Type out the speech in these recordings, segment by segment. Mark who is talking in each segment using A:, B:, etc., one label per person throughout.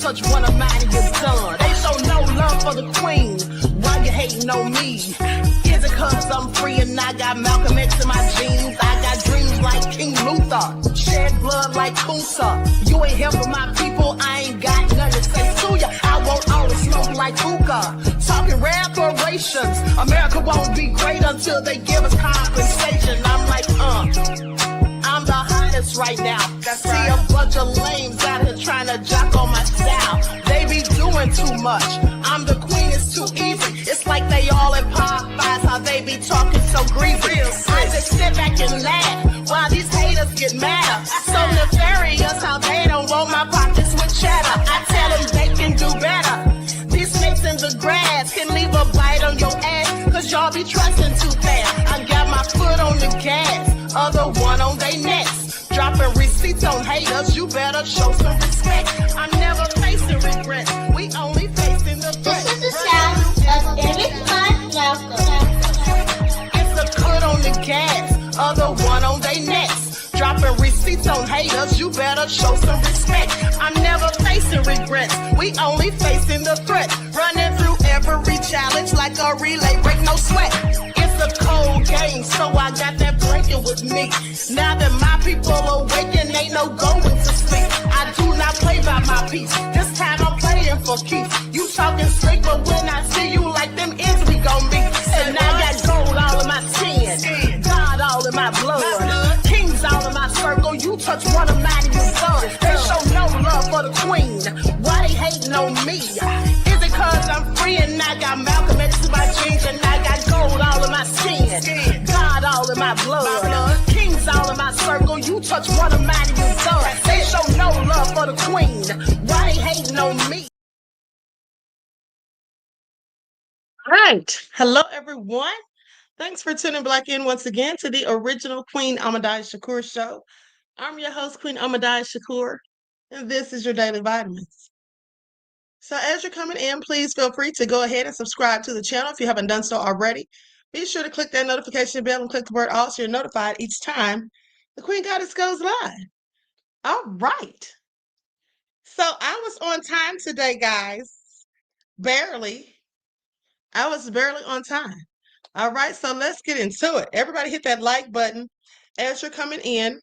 A: touch one of mine and you're done. They show no love for the queen. Why you hating on me? Is it cause I'm free and I got Malcolm X in my jeans? I got dreams like King Luther, shed blood like Kunsa. You ain't helping my people, I ain't got nothing to say to ya. I want all the smoke like hookah. Talking reparations, America won't be great until they give us compensation. I'm like, I'm the hottest right now. I see a bunch of lames out here trying to jock on my style. They be doing too much. I'm the queen, it's too easy. It's like they all in Popeyes, how they be talking so greasy. I just sit back and laugh while these haters get mad. So nefarious how they don't want my pockets with cheddar. I tell them they can do better. These snakes in the grass can leave a bite on your ass, cause y'all be trusting too fast. I got my foot on the gas, other one on they necks. Dropping receipts on haters, you better show some respect. I'm never facing regret, we only facing the threat.
B: This is the sound of Eric Malcolm.
A: It's a cut on the gas, other one on they necks. Dropping receipts on haters, you better show some respect. I'm never facing regrets, we only facing the threat. Running through every challenge like a relay, break no sweat. It's a cold game, so I got that blanket with me. Now that my people awaken, ain't no going to sleep. I do not play by my piece, this time I'm playing for keeps. You talking slick, but when I see you like them ends, we gon' meet. And I got gold all in my skin, God all in my blood, kings all in my circle. You touch one of mine and you're done. They show no love for the queen, why they hating on me? Is it cause I'm free and I got Malcolm X in my jeans, and I got gold all in my skin, God all in my blood, kings all in my circle. You touch one of mine and you're done. They show no love for the queen, why they hating on me? All right. Hello, everyone. Thanks for tuning back in once again to the original Queen Ahmadiyyah Shakur show. I'm your host, Queen Ahmadiyyah Shakur, and this is your Daily Vitamins. So as you're coming in, please feel free to go ahead and subscribe to the channel if you haven't done so already. Be sure to click that notification bell and click the word all so you're notified each time the Queen Goddess goes live. All right. So I was on time today, guys. Barely. I was barely on time. All right, so let's get into it. Everybody hit that like button as you're coming in.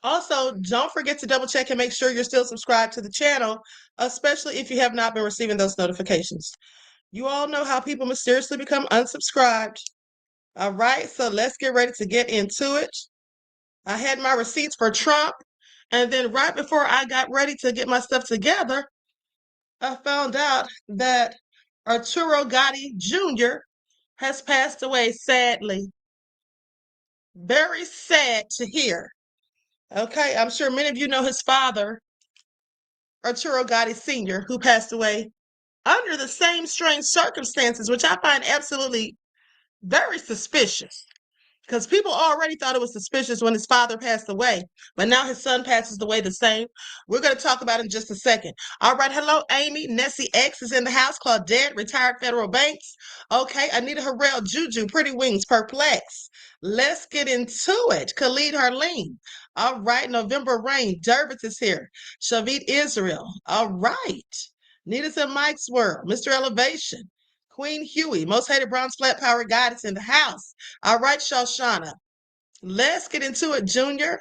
A: Also, don't forget to double check and make sure you're still subscribed to the channel, especially if you have not been receiving those notifications. You all know how people mysteriously become unsubscribed. All right, so let's get ready to get into it. I had my receipts for Trump, and then right before I got ready to get my stuff together, I found out that Arturo Gatti Jr. has passed away, sadly. Very sad to hear. Okay, I'm sure many of you know his father, Arturo Gatti Sr., who passed away under the same strange circumstances, which I find absolutely very suspicious. Because people already thought it was suspicious when his father passed away, but now his son passes away the same. We're going to talk about it in just a second. All right, hello, Amy. Nessie X is in the house. Claudette, retired federal banks. Okay, Anita Harrell, Juju, Pretty Wings, Perplex. Let's get into it. Khalid Harleen. All right, November Rain. Dervis is here. Shavit Israel. All right. Nita's in Mike's World. Mr. Elevation. Queen Huey, most hated bronze flat power goddess in the house. All right, Shoshana. Let's get into it, Junior.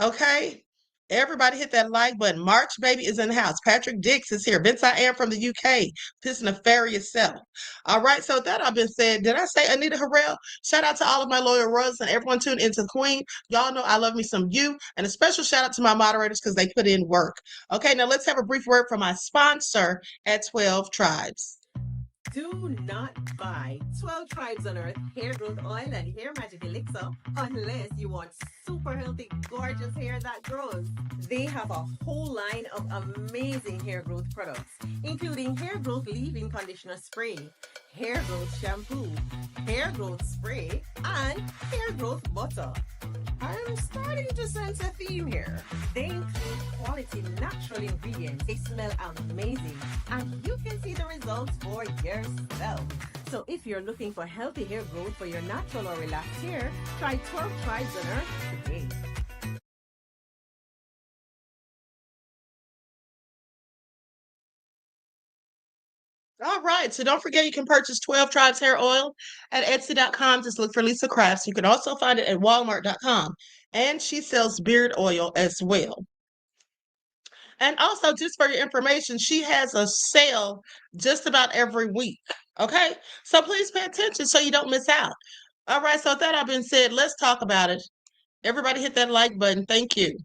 A: Okay. Everybody hit that like button. March Baby is in the house. Patrick Dix is here. Vince I am from the UK. This nefarious self. All right. So with that all been said, did I say Anita Harrell? Shout out to all of my loyal royals and everyone tuned into the Queen. Y'all know I love me some you. And a special shout out to my moderators because they put in work. Okay. Now let's have a brief word from my sponsor at 12 Tribes.
C: Do not buy 12 Tribes on Earth hair growth oil and hair magic elixir unless you want super healthy, gorgeous hair that grows. They have a whole line of amazing hair growth products, including hair growth leave-in conditioner spray, hair growth shampoo, hair growth spray, and hair growth butter. I'm starting to sense a theme here. They include quality natural ingredients. They smell amazing, and you can see the results for yourself. So if you're looking for healthy hair growth for your natural or relaxed hair, try 12 Tribes on Earth today.
A: All right. So don't forget you can purchase 12 Tribes hair oil at Etsy.com. Just look for Lisa Crafts. You can also find it at Walmart.com. And she sells beard oil as well. And also, just for your information, she has a sale just about every week. Okay. So please pay attention so you don't miss out. All right. So, with that being said, let's talk about it. Everybody hit that like button. Thank you.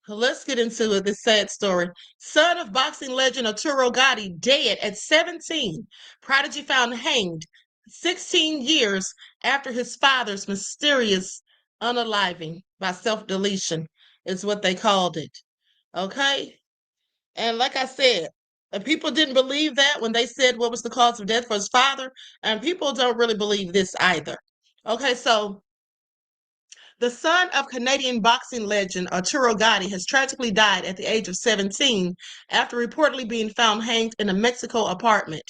A: Let's get into it, this sad story. Son of boxing legend Arturo Gatti dead at 17. Prodigy found hanged 16 years after his father's mysterious unaliving by self-deletion is what they called it. Okay? And like I said, people didn't believe that when they said what was the cause of death for his father, and people don't really believe this either. Okay, so the son of Canadian boxing legend Arturo Gatti has tragically died at the age of 17 after reportedly being found hanged in a Mexico apartment.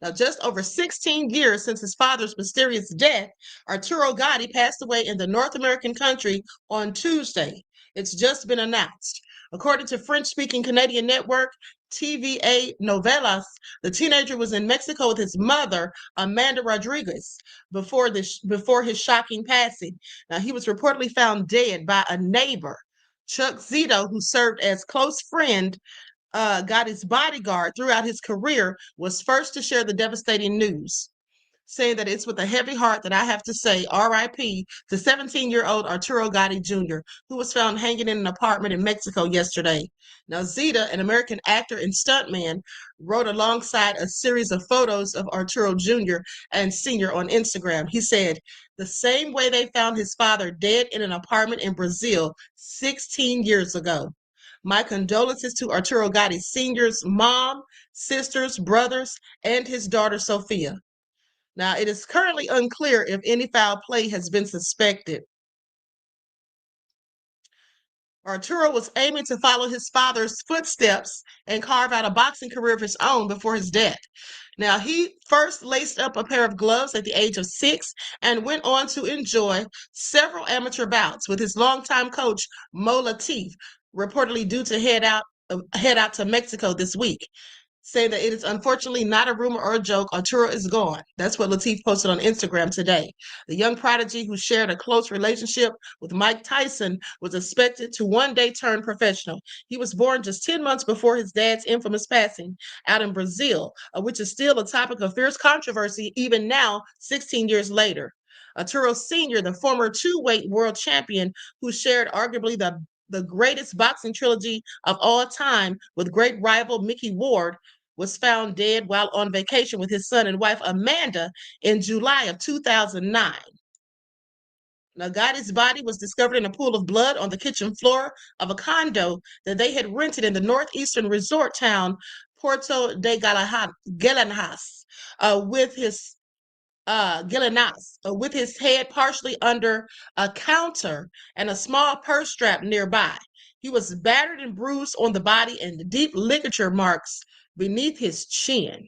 A: Now, just over 16 years since his father's mysterious death, Arturo Gatti passed away in the North American country on Tuesday. It's just been announced. According to French-speaking Canadian network TVA Novelas, the teenager was in Mexico with his mother, Amanda Rodriguez, before his shocking passing. Now, he was reportedly found dead by a neighbor. Chuck Zito, who served as close friend, Gotti's bodyguard throughout his career, was first to share the devastating news, saying that it's with a heavy heart that I have to say RIP to 17-year-old Arturo Gatti Jr., who was found hanging in an apartment in Mexico yesterday. Now, Zeta, an American actor and stuntman, wrote alongside a series of photos of Arturo Jr. and Sr. on Instagram. He said, the same way they found his father dead in an apartment in Brazil 16 years ago. My condolences to Arturo Gatti Sr.'s mom, sisters, brothers, and his daughter Sophia. Now, it is currently unclear if any foul play has been suspected. Arturo was aiming to follow his father's footsteps and carve out a boxing career of his own before his death. Now, he first laced up a pair of gloves at the age of 6 and went on to enjoy several amateur bouts with his longtime coach, Mo Latif, reportedly due to head out to Mexico this week, saying that it is unfortunately not a rumor or a joke. Arturo is gone. That's what Latif posted on Instagram today. The young prodigy, who shared a close relationship with Mike Tyson, was expected to one day turn professional. He was born just 10 months before his dad's infamous passing out in Brazil, which is still a topic of fierce controversy even now, 16 years later. Arturo Sr., the former two-weight world champion who shared arguably the greatest boxing trilogy of all time with great rival Mickey Ward, was found dead while on vacation with his son and wife Amanda in July of 2009. Now, Gotti's body was discovered in a pool of blood on the kitchen floor of a condo that they had rented in the northeastern resort town Puerto de Galenas, with his with his head partially under a counter and a small purse strap nearby. He was battered and bruised on the body and deep ligature marks beneath his chin.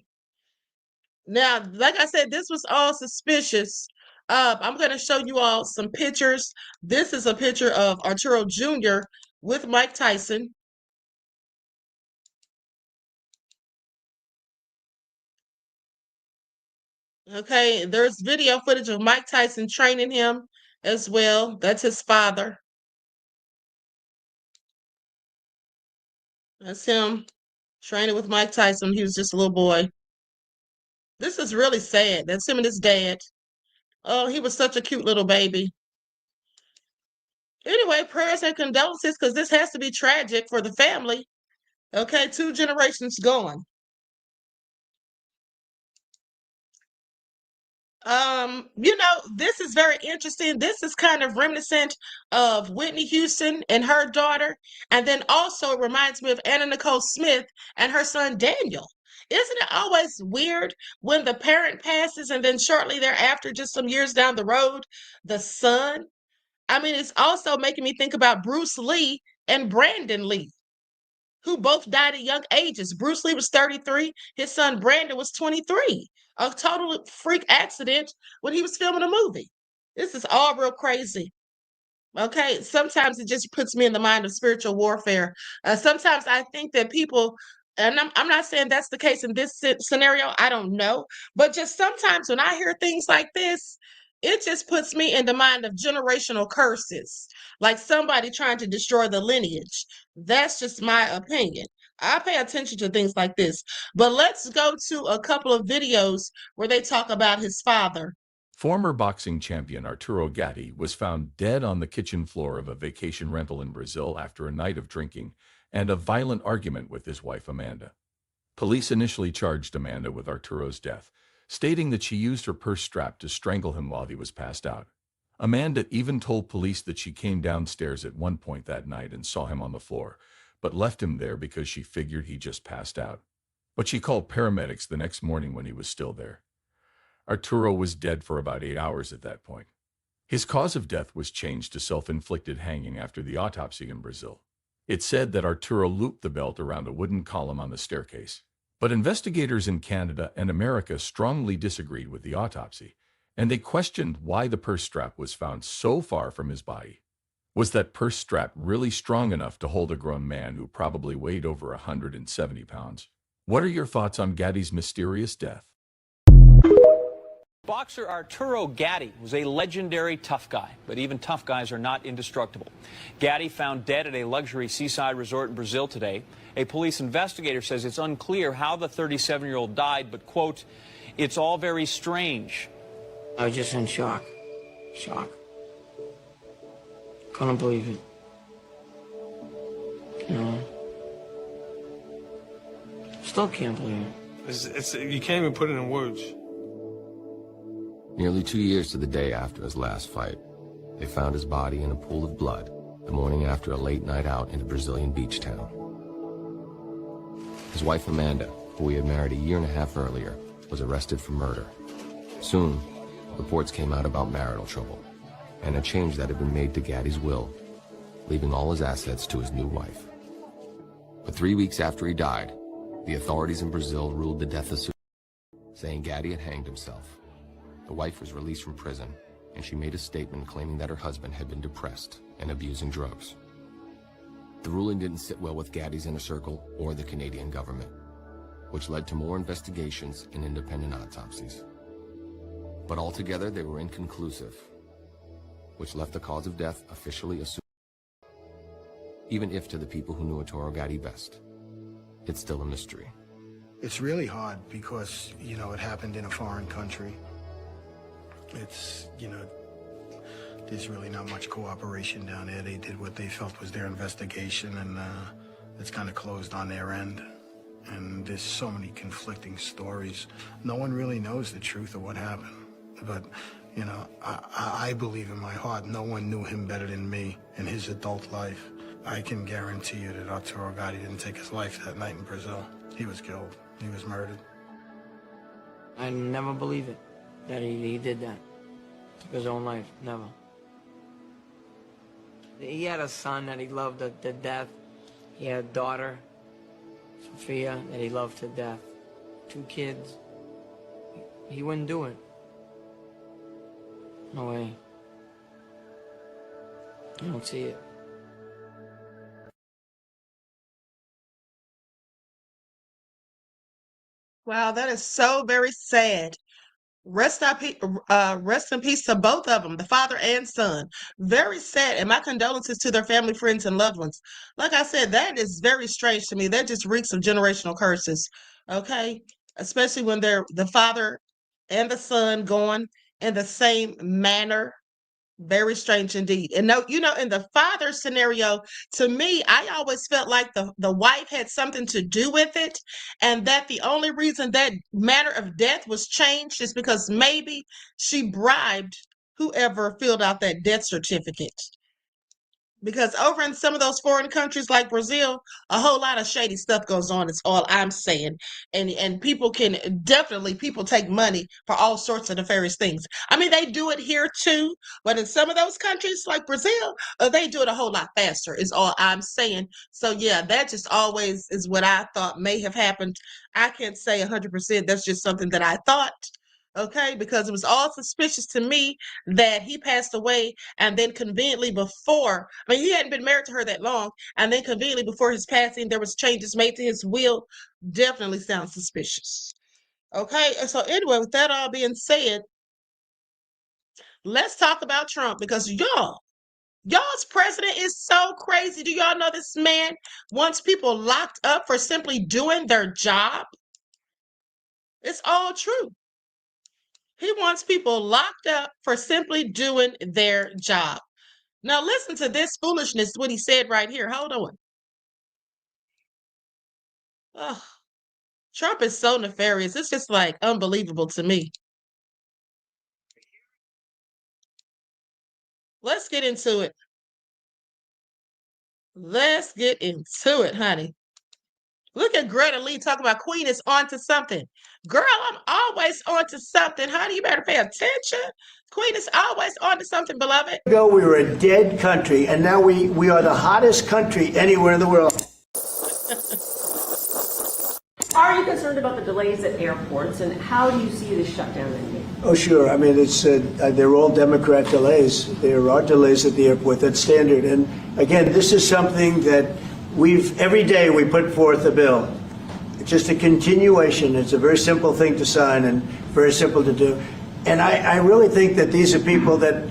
A: Now, like I said, this was all suspicious. I'm going to show you all some pictures. This is a picture of Arturo Jr. with Mike Tyson. Okay, there's video footage of Mike Tyson training him as well. That's his father. That's him training with Mike Tyson. He was just a little boy. This is really sad. That's him and his dad. Oh, he was such a cute little baby. Anyway, prayers and condolences, because this has to be tragic for the family. Okay, 2 generations gone. This is very interesting. This is kind of reminiscent of Whitney Houston and her daughter. And then also it reminds me of Anna Nicole Smith and her son Daniel. Isn't it always weird when the parent passes and then shortly thereafter, just some years down the road, the son? I mean, it's also making me think about Bruce Lee and Brandon Lee, who both died at young ages. Bruce Lee was 33. His son Brandon was 23. A total freak accident when he was filming a movie. This is all real crazy. Okay, sometimes it just puts me in the mind of spiritual warfare. Sometimes I think that people And I'm not saying that's the case in this scenario. I don't know. But just sometimes when I hear things like this, it just puts me in the mind of generational curses, like somebody trying to destroy the lineage. That's just my opinion. I pay attention to things like this. But let's go to a couple of videos where they talk about his father.
D: Former boxing champion Arturo Gatti was found dead on the kitchen floor of a vacation rental in Brazil after a night of drinking and a violent argument with his wife Amanda. Police initially charged Amanda with Arturo's death, stating that she used her purse strap to strangle him while he was passed out. Amanda even told police that she came downstairs at one point that night and saw him on the floor, but left him there because she figured he just passed out. But she called paramedics the next morning when he was still there. Arturo was dead for about 8 hours at that point. His cause of death was changed to self-inflicted hanging after the autopsy in Brazil. It said that Arturo looped the belt around a wooden column on the staircase. But investigators in Canada and America strongly disagreed with the autopsy, and they questioned why the purse strap was found so far from his body. Was that purse strap really strong enough to hold a grown man who probably weighed over 170 pounds? What are your thoughts on Gatti's mysterious death?
E: Boxer Arturo Gatti was a legendary tough guy, but even tough guys are not indestructible. Gatti found dead at a luxury seaside resort in Brazil today. A police investigator says it's unclear how the 37-year-old died, but, quote, "It's all very strange."
F: I was just in shock. Shock. Couldn't believe it. You know? Still can't believe it.
G: You can't even put it in words.
H: Nearly 2 years to the day after his last fight, they found his body in a pool of blood the morning after a late night out in a Brazilian beach town. His wife Amanda, who he had married a year and a half earlier, was arrested for murder. Soon, reports came out about marital trouble and a change that had been made to Gatti's will, leaving all his assets to his new wife. But 3 weeks after he died, the authorities in Brazil ruled the death a suicide, saying Gatti had hanged himself. The wife was released from prison, and she made a statement claiming that her husband had been depressed and abusing drugs. The ruling didn't sit well with Gatti's inner circle or the Canadian government, which led to more investigations and independent autopsies. But altogether, they were inconclusive, which left the cause of death officially assumed. Even if to the people who knew Arturo Gatti best, it's still a mystery.
I: It's really hard because, you know, it happened in a foreign country. It's, you know, there's really not much cooperation down there. They did what they felt was their investigation, and it's kind of closed on their end. And there's so many conflicting stories. No one really knows the truth of what happened. But, you know, I believe in my heart no one knew him better than me in his adult life. I can guarantee you that Arturo Gatti didn't take his life that night in Brazil. He was killed. He was murdered.
F: I never believe it, that he did that. Took his own life, never. He had a son that he loved to death. He had a daughter, Sophia, that he loved to death. 2 kids. He wouldn't do it. No way. I don't see it.
A: Wow, that is so very sad. Rest in peace to both of them, the father and son. Very sad, and my condolences to their family, friends, and loved ones. Like I said, that is very strange to me. That just reeks of generational curses. Okay, especially when they're the father and the son going in the same manner. Very strange indeed. And no, you know, in the father scenario, to me, I always felt like the wife had something to do with it, and that the only reason that manner of death was changed is because maybe she bribed whoever filled out that death certificate. Because over in some of those foreign countries like Brazil, a whole lot of shady stuff goes on. It's all I'm saying. And people can definitely, people take money for all sorts of nefarious things. I mean, they do it here too, but in some of those countries like Brazil, they do it a whole lot faster, is all I'm saying. So yeah, that just always is what I thought may have happened. I can't say 100%. That's just something that I thought. Okay, because it was all suspicious to me that he passed away and then conveniently before, I mean, he hadn't been married to her that long, and then conveniently before his passing, there was changes made to his will. Definitely sounds suspicious. Okay, so anyway, with that all being said, let's talk about Trump because y'all's president is so crazy. Do y'all know this man wants people locked up for simply doing their job? It's all true. He wants people locked up for simply doing their job. Now listen to this foolishness, what he said right here. Hold on. Oh, Trump is so nefarious. It's just like unbelievable to me. Let's get into it. Let's get into it, honey. Look at Greta Lee talking about Queen is onto something. Girl, I'm always onto something, honey. You better pay attention. Queen is always onto something, beloved.
G: Ago, we were a dead country, and now we are the hottest country anywhere in the world.
J: Are you concerned about the delays at airports, and how do you see this shutdown ending?
G: Oh, sure. I mean, they're all Democrat delays. There are delays at the airport. That's standard. And again, this is something that every day we put forth a bill. It's just a continuation. It's a very simple thing to sign and very simple to do. And I really think that these are people that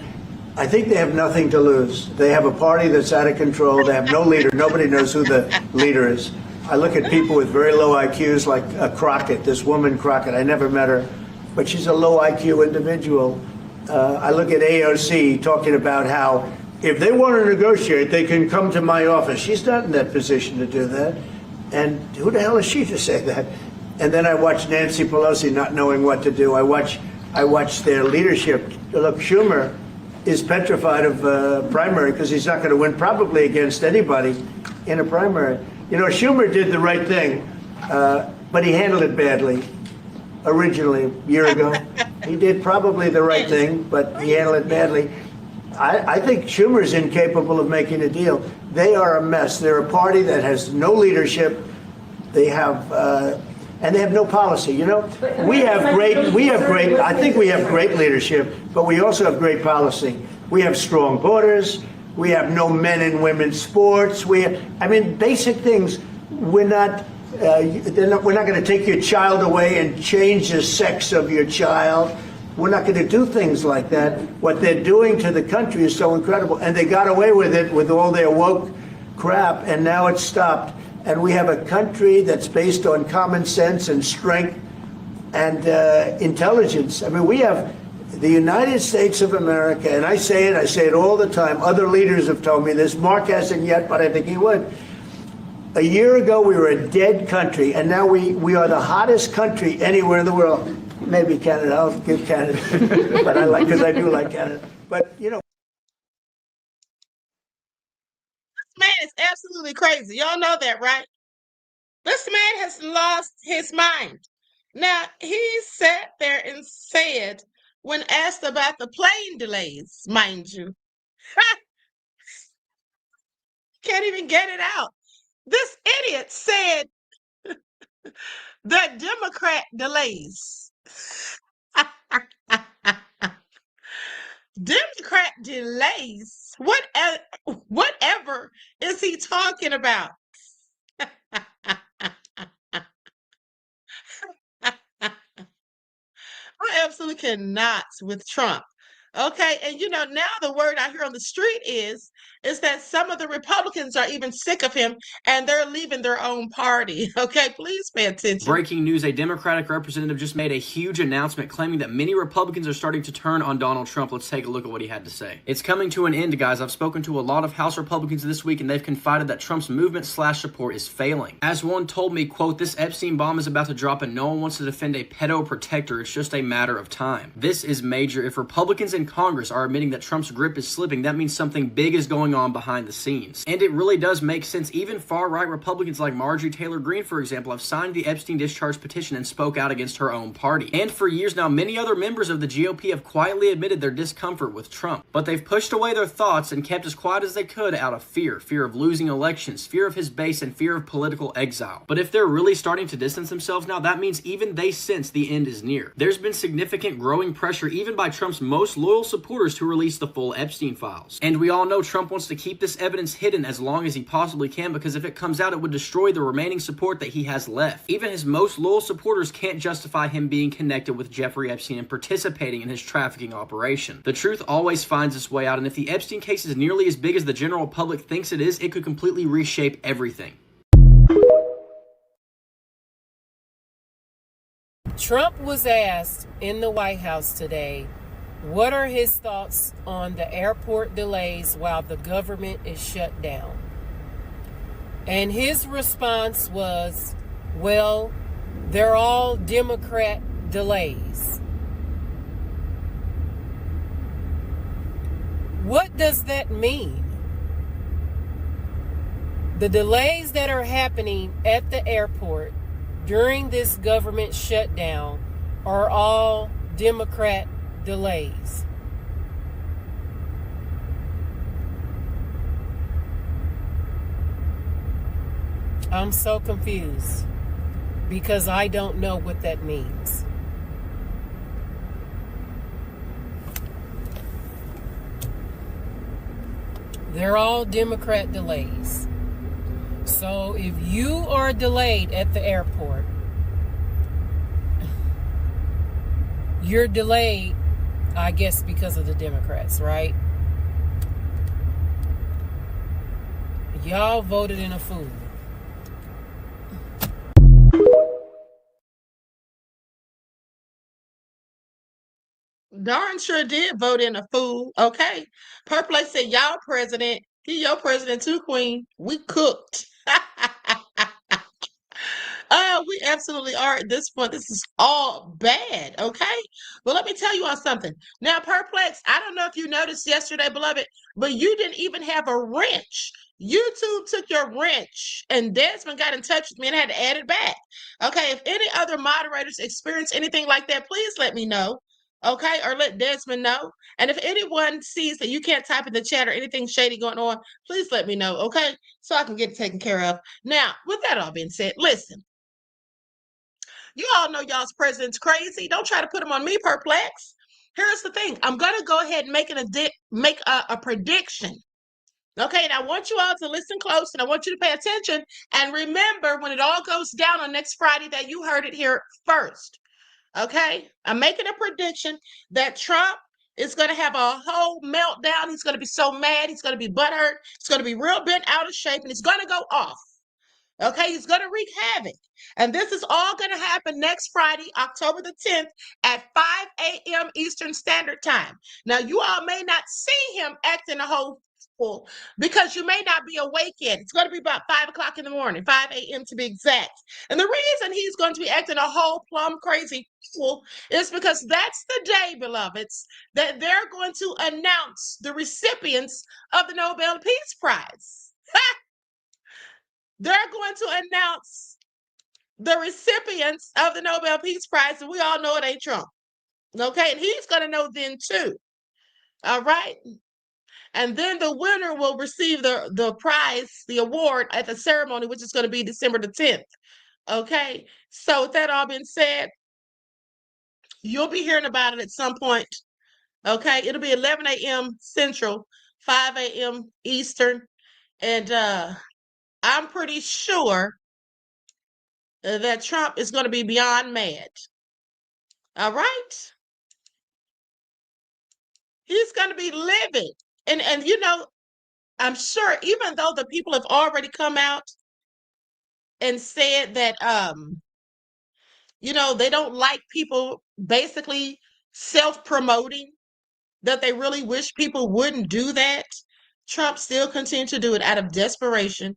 G: I think they have nothing to lose. They have a party that's out of control. They have no leader. Nobody knows who the leader is. I look at people with very low IQs like Crockett, this woman Crockett. I never met her, but she's a low IQ individual. I look at AOC talking about how if they want to negotiate, they can come to my office. She's not in that position to do that. And who the hell is she to say that? And then I watch Nancy Pelosi not knowing what to do. I watch their leadership. Look, Schumer is petrified of primary because he's not going to win probably against anybody in a primary. You know, Schumer did the right thing, but he handled it badly originally a year ago. He did probably the right thing, but he handled it badly. I think Schumer's incapable of making a deal. They are a mess. They're a party that has no leadership. They have, and they have no policy. You know, we have great. I think we have great leadership, but we also have great policy. We have strong borders. We have no men and women's sports. I mean, basic things. We're not going to take your child away and change the sex of your child. We're not going to do things like that. What they're doing to the country is so incredible. And they got away with it with all their woke crap, and now it's stopped. And we have a country that's based on common sense and strength and intelligence. I mean, we have the United States of America, and I say it all the time. Other leaders have told me this. Mark hasn't yet, but I think he would. A year ago, we were a dead country, and now we are the hottest country anywhere in the world. Maybe Canada. I'll give Canada, but because I do like Canada. But you know,
A: this man is absolutely crazy. Y'all know that, right? This man has lost his mind. Now he sat there and said, when asked about the plane delays, mind you, can't even get it out. This idiot said that Democrat delays. Democrat delays. Whatever is he talking about? I absolutely cannot with Trump. Okay, and you know, now the word I hear on the street is that some of the Republicans are even sick of him and they're leaving their own party. Okay, please pay attention.
K: Breaking news, a Democratic representative just made a huge announcement claiming that many Republicans are starting to turn on Donald Trump. Let's take a look at what he had to say. It's coming to an end, guys. I've spoken to a lot of House Republicans this week, and they've confided that Trump's movement/support is failing. As one told me, quote, "This Epstein bomb is about to drop and no one wants to defend a pedo protector. It's just a matter of time." This is major. If Republicans in Congress are admitting that Trump's grip is slipping, that means something big is going going on behind the scenes. And it really does make sense. Even far-right Republicans like Marjorie Taylor Greene, for example, have signed the Epstein discharge petition and spoke out against her own party. And for years now, many other members of the GOP have quietly admitted their discomfort with Trump. But they've pushed away their thoughts and kept as quiet as they could out of fear of losing elections, fear of his base, and fear of political exile. But if they're really starting to distance themselves now, that means even they sense the end is near. There's been significant growing pressure even by Trump's most loyal supporters to release the full Epstein files. And we all know Trump wants to keep this evidence hidden as long as he possibly can, because if it comes out, it would destroy the remaining support that he has left. Even his most loyal supporters can't justify him being connected with Jeffrey Epstein and participating in his trafficking operation. The truth always finds its way out, and if the Epstein case is nearly as big as the general public thinks it is, it could completely reshape everything.
L: Trump was asked in the White House today, what are his thoughts on the airport delays while the government is shut down? And his response was, well, they're all Democrat delays. What does that mean? The delays that are happening at the airport during this government shutdown are all Democrat delays. I'm so confused because I don't know what that means. They're all Democrat delays. So if you are delayed at the airport, you're delayed, I guess, because of the Democrats, right? Y'all voted in a fool.
A: Darn sure did vote in a fool. Okay. Purple said, y'all president. He your president too, Queen. We cooked. We absolutely are at this point. This is all bad, okay? Well, let me tell you all something. Now, Perplex, I don't know if you noticed yesterday, beloved, but you didn't even have a wrench. YouTube took your wrench, and Desmond got in touch with me and had to add it back. Okay, if any other moderators experience anything like that, please let me know. Okay, or let Desmond know. And if anyone sees that you can't type in the chat or anything shady going on, please let me know, okay? So I can get it taken care of. Now, with that all being said, listen. You all know y'all's president's crazy. Don't try to put him on me, Perplex. Here's the thing. I'm going to go ahead and make a prediction. Okay, and I want you all to listen close, and I want you to pay attention. And remember, when it all goes down on next Friday, that you heard it here first. Okay, I'm making a prediction that Trump is going to have a whole meltdown. He's going to be so mad. He's going to be butthurt. He's going to be real bent out of shape, and he's going to go off. Okay, he's going to wreak havoc. And this is all going to happen next Friday, October the 10th at 5 a.m. Eastern Standard Time. Now, you all may not see him acting a whole fool because you may not be awake yet. It's going to be about 5 o'clock in the morning, 5 a.m. to be exact. And the reason he's going to be acting a whole plumb crazy fool is because that's the day, beloveds, that they're going to announce the recipients of the Nobel Peace Prize. They're going to announce the recipients of the Nobel Peace Prize, and we all know it ain't Trump. Okay, and he's going to know then too. All right. And then the winner will receive the prize, the award at the ceremony, which is going to be December the 10th. Okay. So with that all being said, you'll be hearing about it at some point. Okay. It'll be 11 a.m. Central, 5 a.m. Eastern. And I'm pretty sure that Trump is going to be beyond mad. All right? He's going to be livid. And you know, I'm sure even though the people have already come out and said that you know, they don't like people basically self-promoting, that they really wish people wouldn't do that, Trump still continued to do it out of desperation.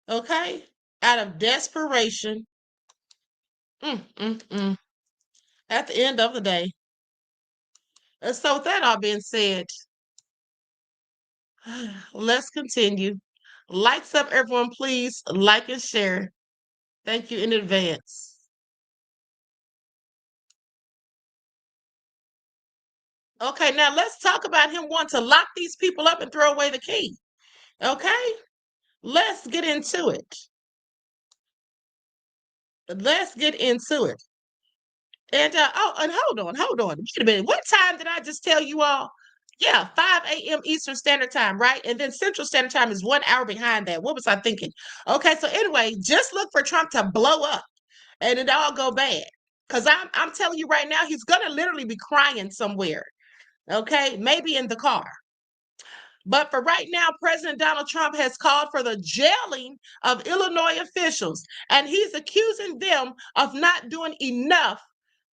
A: Okay? Out of desperation. At the end of the day. So with that all being said, Let's continue. Likes up, everyone, please. Like and share. Thank you in advance. Okay, now let's talk about him wanting to lock these people up and throw away the key. Okay, let's get into it. Let's get into it. And and hold on. Wait a minute. What time did I just tell you all? Yeah, 5 a.m. Eastern Standard Time, right? And then Central Standard Time is 1 hour behind that. What was I thinking? Okay, so anyway, just look for Trump to blow up and it all go bad. Because I'm telling you right now, he's gonna literally be crying somewhere. Okay, maybe in the car. But for right now, President Donald Trump has called for the jailing of Illinois officials, and he's accusing them of not doing enough,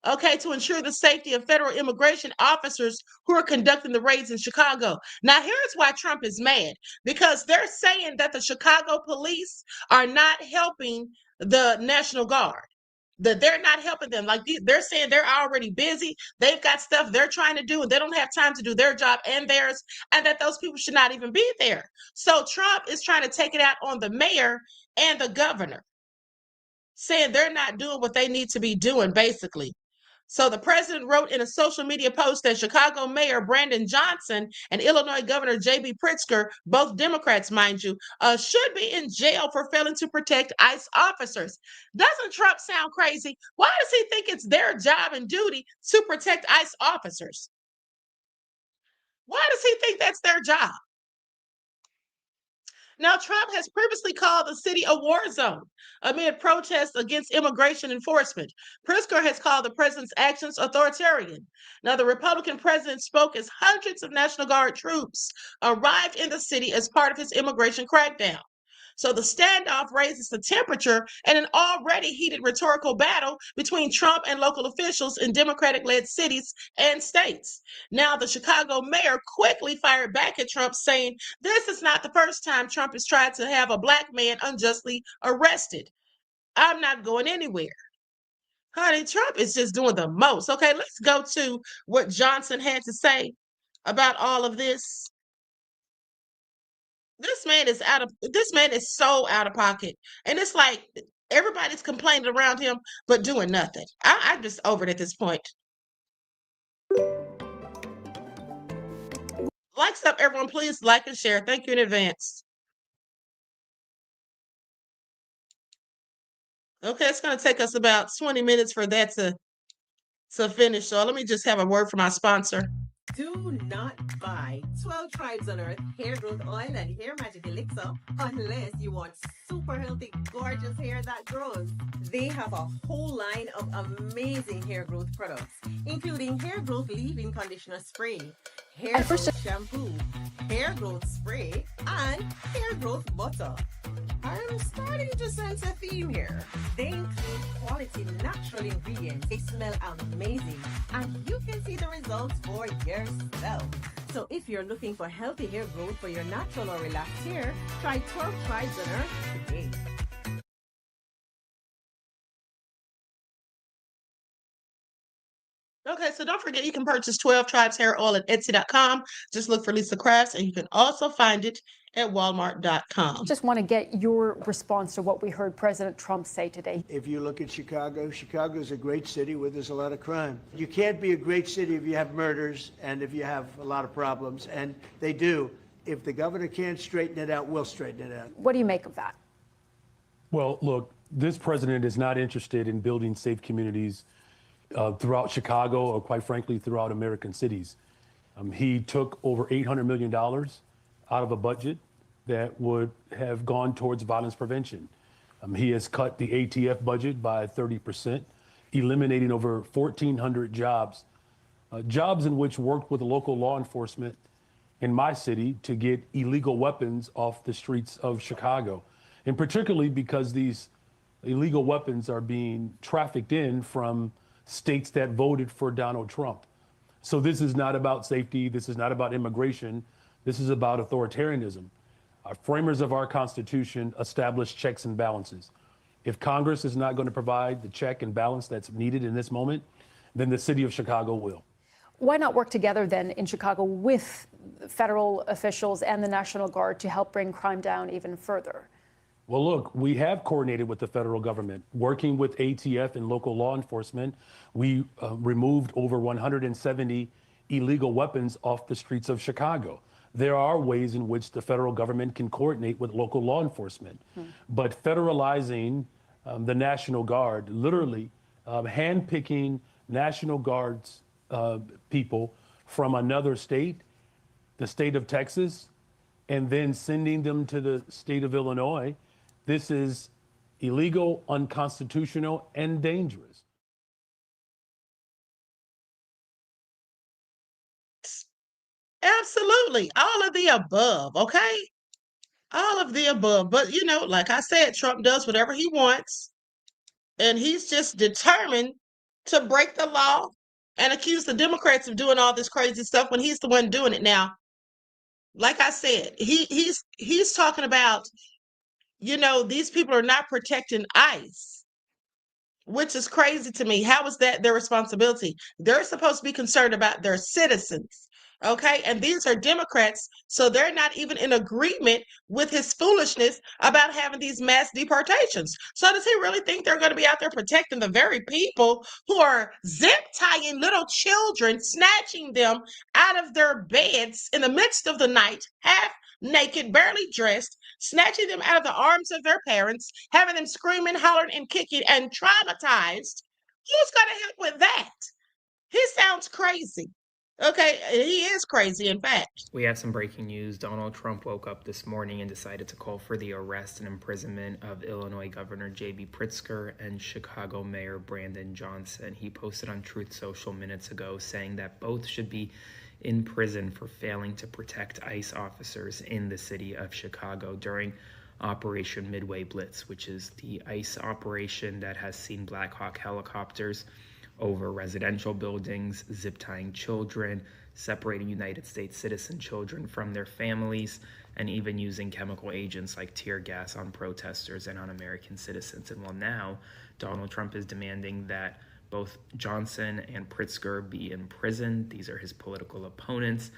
A: okay, to ensure the safety of federal immigration officers who are conducting the raids in Chicago. Now, here's why Trump is mad, because they're saying that the Chicago police are not helping the National Guard. That they're not helping them. Like they're saying they're already busy. They've got stuff they're trying to do, and they don't have time to do their job and theirs, and that those people should not even be there. So Trump is trying to take it out on the mayor and the governor, saying they're not doing what they need to be doing, basically. So the president wrote in a social media post that Chicago Mayor Brandon Johnson and Illinois Governor J.B. Pritzker, both Democrats, mind you, should be in jail for failing to protect ICE officers. Doesn't Trump sound crazy? Why does he think it's their job and duty to protect ICE officers? Why does he think that's their job? Now, Trump has previously called the city a war zone amid protests against immigration enforcement. Pritzker has called the president's actions authoritarian. Now, the Republican president spoke as hundreds of National Guard troops arrived in the city as part of his immigration crackdown. So the standoff raises the temperature in an already heated rhetorical battle between Trump and local officials in Democratic-led cities and states. Now, the Chicago mayor quickly fired back at Trump, saying this is not the first time Trump has tried to have a black man unjustly arrested. I'm not going anywhere. Honey, Trump is just doing the most. Okay, let's go to what Johnson had to say about all of this. This man is so out of pocket. And it's like everybody's complaining around him, but doing nothing. I'm just over it at this point. Likes up, everyone. Please like and share. Thank you in advance. Okay, it's going to take us about 20 minutes for that to finish. So let me just have a word from my sponsor.
C: Do not buy 12 Tribes on Earth hair growth oil and hair magic elixir unless you want super healthy, gorgeous hair that grows. They have a whole line of amazing hair growth products, including hair growth leave-in conditioner spray, hair growth shampoo, hair growth spray, and hair growth butter. I'm starting to sense a theme here. They include quality natural ingredients. They smell amazing, and you can see the results for yourself. So if you're looking for healthy hair growth for your natural or relaxed hair, try 12 Tribes on Earth today.
A: Okay, so don't forget you can purchase 12 Tribes hair oil at Etsy.com. Just look for Lisa Crafts, and you can also find it at Walmart.com.
M: Just want to get your response to what we heard President Trump say today.
G: If you look at Chicago, Chicago is a great city where there's a lot of crime. You can't be a great city if you have murders and if you have a lot of problems, and they do. If the governor can't straighten it out, we'll straighten it out.
M: What do you make of that?
N: Well, look, this president is not interested in building safe communities throughout Chicago or, quite frankly, throughout American cities. He took over $800 million out of a budget that would have gone towards violence prevention. He has cut the ATF budget by 30%, eliminating over 1,400 jobs, jobs in which worked with local law enforcement in my city to get illegal weapons off the streets of Chicago. And particularly because these illegal weapons are being trafficked in from states that voted for Donald Trump. So this is not about safety. This is not about immigration. This is about authoritarianism. Our framers of our Constitution established checks and balances. If Congress is not going to provide the check and balance that's needed in this moment, then the city of Chicago will.
M: Why not work together then in Chicago with federal officials and the National Guard to help bring crime down even further?
N: Well, look, we have coordinated with the federal government, working with ATF and local law enforcement. We removed over 170 illegal weapons off the streets of Chicago. There are ways in which the federal government can coordinate with local law enforcement. But federalizing the National Guard, literally handpicking National Guard's people from another state, the state of Texas, and then sending them to the state of Illinois, this is illegal, unconstitutional, and dangerous.
A: Absolutely. All of the above, okay? All of the above. But, you know, like I said, Trump does whatever he wants, and he's just determined to break the law and accuse the Democrats of doing all this crazy stuff when he's the one doing it now. Like I said, he's talking about, you know, these people are not protecting ICE, which is crazy to me. How is that their responsibility? They're supposed to be concerned about their citizens, okay? And these are Democrats, so they're not even in agreement with his foolishness about having these mass deportations. So does he really think they're going to be out there protecting the very people who are zip-tying little children, snatching them out of their beds in the midst of the night, half naked, barely dressed, snatching them out of the arms of their parents, having them screaming, hollering, and kicking, and traumatized? Who's going to help with that? He sounds crazy. Okay, he is crazy, in fact.
O: We have some breaking news. Donald Trump woke up this morning and decided to call for the arrest and imprisonment of Illinois Governor J.B. Pritzker and Chicago Mayor Brandon Johnson. He posted on Truth Social minutes ago saying that both should be in prison for failing to protect ICE officers in the city of Chicago during Operation Midway Blitz, which is the ICE operation that has seen Black Hawk helicopters over residential buildings, zip-tying children, separating United States citizen children from their families, and even using chemical agents like tear gas on protesters and on American citizens. And well, now Donald Trump is demanding that both Johnson and Pritzker be in prison. These are his political opponents.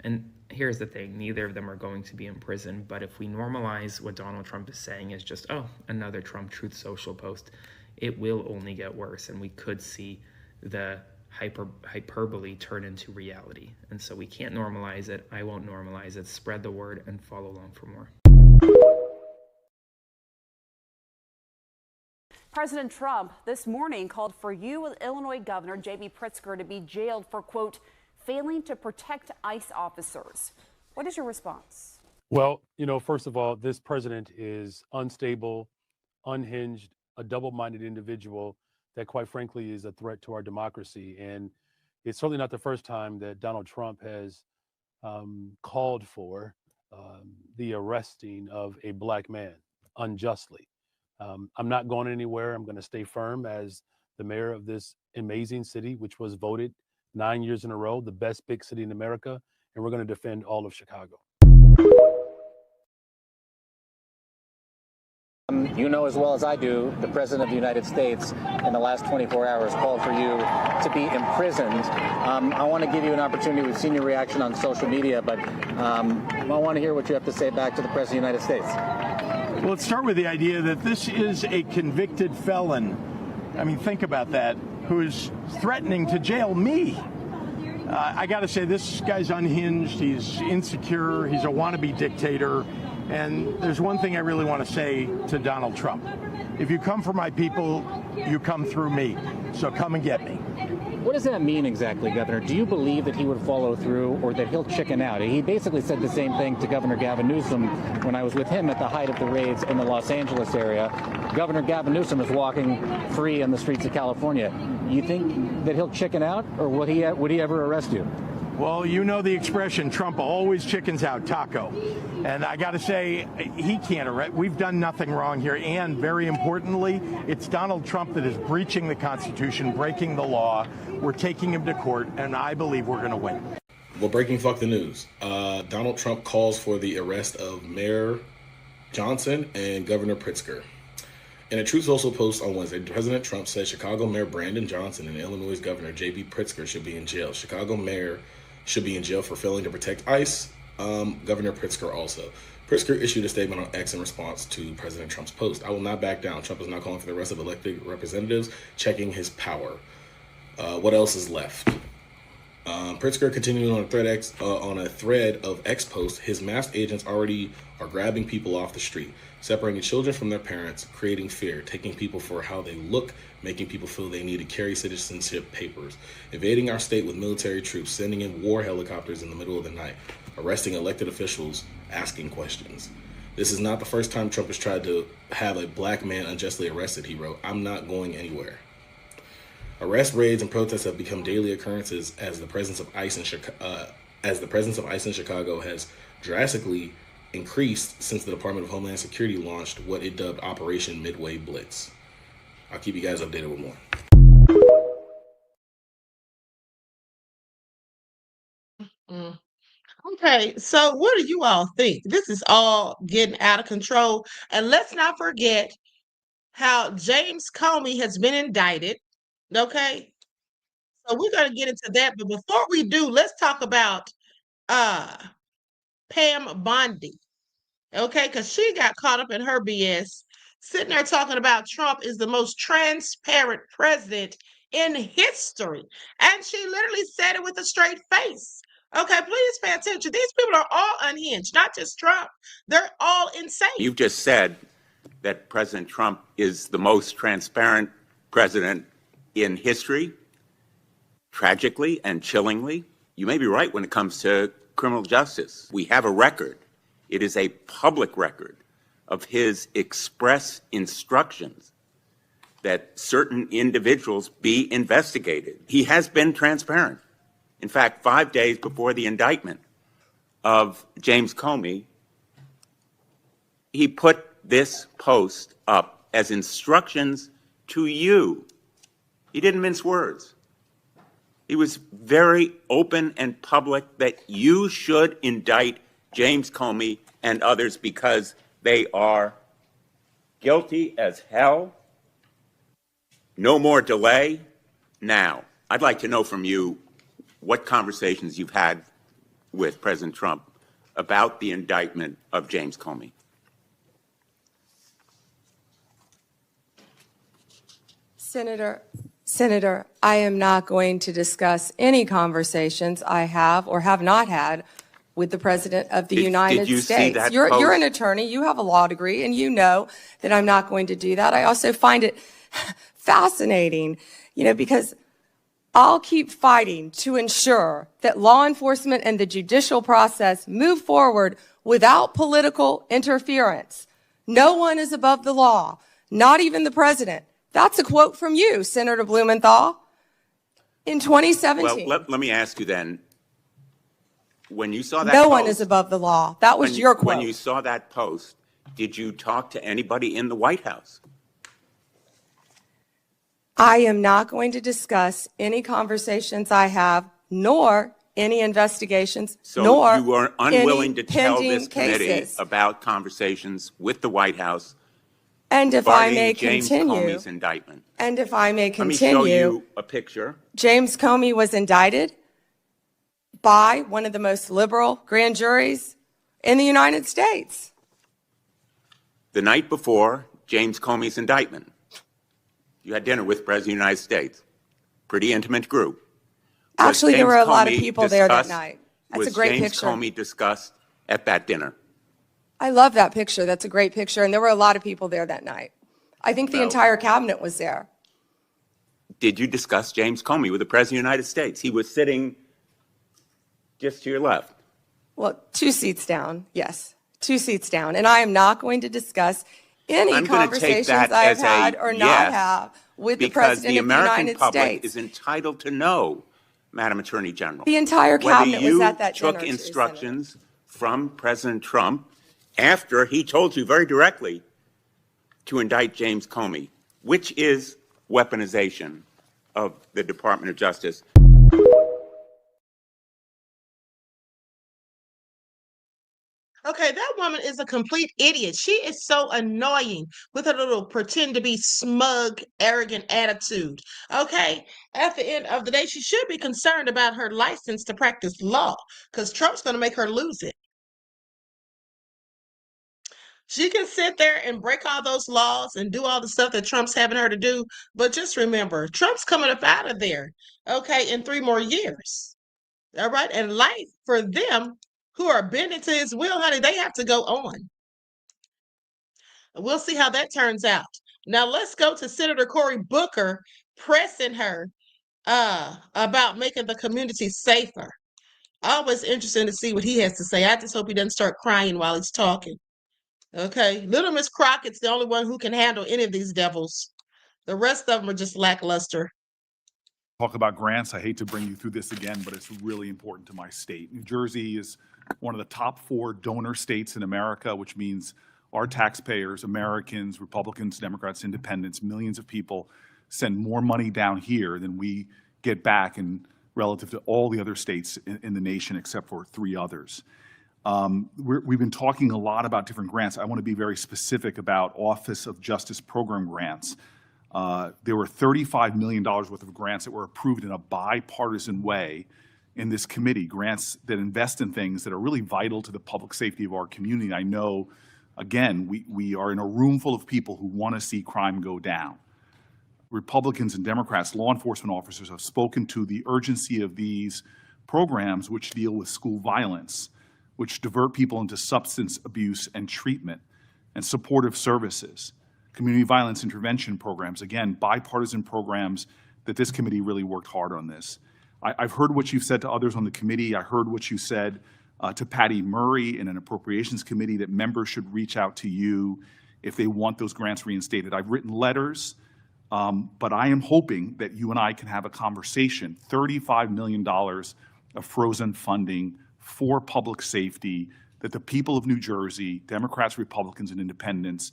O: And here's the thing, neither of them are going to be in prison. But if we normalize what Donald Trump is saying as just, oh, another Trump Truth Social post, it will only get worse. And we could see the hyperbole turn into reality. And so we can't normalize it. I won't normalize it. Spread the word and follow along for more.
P: President Trump this morning called for Illinois Governor J.B. Pritzker to be jailed for, quote, failing to protect ICE officers. What is your response?
N: Well, you know, first of all, this president is unstable, unhinged, a double-minded individual that, quite frankly, is a threat to our democracy. And it's certainly not the first time that Donald Trump has called for the arresting of a black man unjustly. I'm not going anywhere. I'm going to stay firm as the mayor of this amazing city, which was voted 9 years in a row the best big city in America, and we're going to defend all of Chicago.
Q: You know as well as I do, the President of the United States in the last 24 hours called for you to be imprisoned. I want to give you an opportunity. We've seen your reaction on social media, but I want to hear what you have to say back to the President of the United States.
R: Well, let's start with the idea that this is a convicted felon. I mean, think about that, who's threatening to jail me. I got to say, this guy's unhinged. He's insecure. He's a wannabe dictator. And there's one thing I really want to say to Donald Trump. If you come for my people, you come through me. So come and get me.
Q: What does that mean exactly, Governor? Do you believe that he would follow through or that he'll chicken out? He basically said the same thing to Governor Gavin Newsom when I was with him at the height of the raids in the Los Angeles area. Governor Gavin Newsom is walking free on the streets of California. You think that he'll chicken out, or would he ever arrest you?
R: Well, you know the expression, Trump always chickens out, taco. And I got to say, he can't arrest. We've done nothing wrong here. And very importantly, it's Donald Trump that is breaching the Constitution, breaking the law. We're taking him to court, and I believe we're going to win.
S: Well, breaking fuck the news. Donald Trump calls for the arrest of Mayor Johnson and Governor Pritzker. In a Truth Social post on Wednesday, President Trump said Chicago Mayor Brandon Johnson and Illinois Governor J.B. Pritzker should be in jail. Chicago Mayor should be in jail for failing to protect ICE. Governor Pritzker also. Pritzker issued a statement on X in response to President Trump's post. I will not back down. Trump is not calling for the arrest of elected representatives, checking his power. What else is left? Pritzker continuing on a thread of X posts. His masked agents already are grabbing people off the street, separating children from their parents, creating fear, taking people for how they look, making people feel they need to carry citizenship papers, invading our state with military troops, sending in war helicopters in the middle of the night, arresting elected officials, asking questions. This is not the first time Trump has tried to have a black man unjustly arrested, he wrote. I'm not going anywhere. Arrest raids and protests have become daily occurrences as the presence of ICE in Chicago has drastically increased since the Department of Homeland Security launched what it dubbed Operation Midway Blitz. I'll keep you guys updated with more.
A: Okay, so what do you all think? This is all getting out of control. And let's not forget how James Comey has been indicted. Okay, so we're going to get into that. But before we do, let's talk about Pam Bondi. Okay, because she got caught up in her BS, sitting there talking about Trump is the most transparent president in history. And she literally said it with a straight face. Okay, please pay attention. These people are all unhinged, not just Trump. They're all insane.
T: You've just said that President Trump is the most transparent president in history. Tragically and chillingly, you may be right when it comes to criminal justice. We have a record. It is a public record of his express instructions that certain individuals be investigated. He has been transparent. In fact, 5 days before the indictment of James Comey, he put this post up as instructions to you. He didn't mince words. He was very open and public that you should indict James Comey and others because they are guilty as hell. No more delay. Now, I'd like to know from you what conversations you've had with President Trump about the indictment of James Comey.
U: Senator, I am not going to discuss any conversations I have or have not had with the President of the United
T: you
U: States.
T: see that
U: You're
T: post?
U: an attorney. You have a law degree, and you know that I'm not going to do that. I also find it fascinating, because I'll keep fighting to ensure that law enforcement and the judicial process move forward without political interference. No one is above the law, not even the president. That's a quote from you, Senator Blumenthal, in 2017.
T: Well, let me ask you then, when you saw that
U: No
T: post,
U: one is above the law. That was your quote.
T: When you saw that post, did you talk to anybody in the White House?
U: I am not going to discuss any conversations I have, nor any investigations,
T: So
U: nor
T: you are unwilling
U: any
T: to tell
U: pending
T: this committee
U: cases.
T: about conversations with the White House
U: And if I
T: regarding
U: may
T: James
U: continue,
T: Comey's indictment.
U: and if I may
T: Let me show
U: continue,
T: you a picture.
U: James Comey was indicted by one of the most liberal grand juries in the United States.
T: The night before James Comey's indictment, you had dinner with the President of the United States. Pretty intimate group. Was
U: Actually, there
T: James
U: were a lot of
T: Comey
U: people there that
T: discussed-
U: night. That's
T: was
U: a great
T: James
U: picture.
T: Comey discussed at that dinner?
U: I love that picture. That's a great picture. And there were a lot of people there that night. I think the
T: Well-
U: entire cabinet was there.
T: Did you discuss James Comey with the President of the United States? He was sitting just to your left.
U: Well, 2 seats down. Yes, 2 seats down. And I am not going to discuss any
T: I'm going to take
U: conversations
T: that
U: I have
T: as a
U: had or not
T: yes,
U: have with the
T: because
U: President
T: the
U: of the
T: American
U: United
T: public
U: States.
T: is entitled to know, Madam Attorney General.
U: The entire cabinet was at that
T: Whether
U: dinner,
T: you
U: too,
T: took instructions from President Trump after he told you very directly to indict James Comey, which is weaponization of the Department of Justice.
A: Okay, that woman is a complete idiot. She is so annoying with her little pretend to be smug, arrogant attitude. Okay? At the end of the day, she should be concerned about her license to practice law because Trump's going to make her lose it. She can sit there and break all those laws and do all the stuff that Trump's having her to do. But just remember, Trump's coming up out of there, okay, in 3 more years. All right? And life for them who are bending to his will, honey, they have to go on. We'll see how that turns out. Now let's go to Senator Cory Booker pressing her about making the community safer. Always interesting to see what he has to say. I just hope he doesn't start crying while he's talking. Okay, Little Miss Crockett's the only one who can handle any of these devils. The rest of them are just lackluster.
B: Talk about grants. I hate to bring you through this again, but it's really important to my state. New Jersey is one of the top 4 donor states in America, which means our taxpayers, Americans, Republicans, Democrats, Independents, millions of people send more money down here than we get back in relative to all the other states in the nation except for 3 others. We've been talking a lot about different grants. I want to be very specific about Office of Justice Program grants. There were $35 million worth of grants that were approved in a bipartisan way in this committee, grants that invest in things that are really vital to the public safety of our community. I know, again, we are in a room full of people who want to see crime go down. Republicans and Democrats, law enforcement officers have spoken to the urgency of these programs which deal with school violence, which divert people into substance abuse and treatment, and supportive services, community violence intervention programs, again, bipartisan programs that this committee really worked hard on this. I've heard what you've said to others on the committee. I heard what you said to Patty Murray in an appropriations committee, that members should reach out to you if they want those grants reinstated. I've written letters, but I am hoping that you and I can have a conversation. $35 million of frozen funding for public safety that the people of New Jersey, Democrats, Republicans, and Independents,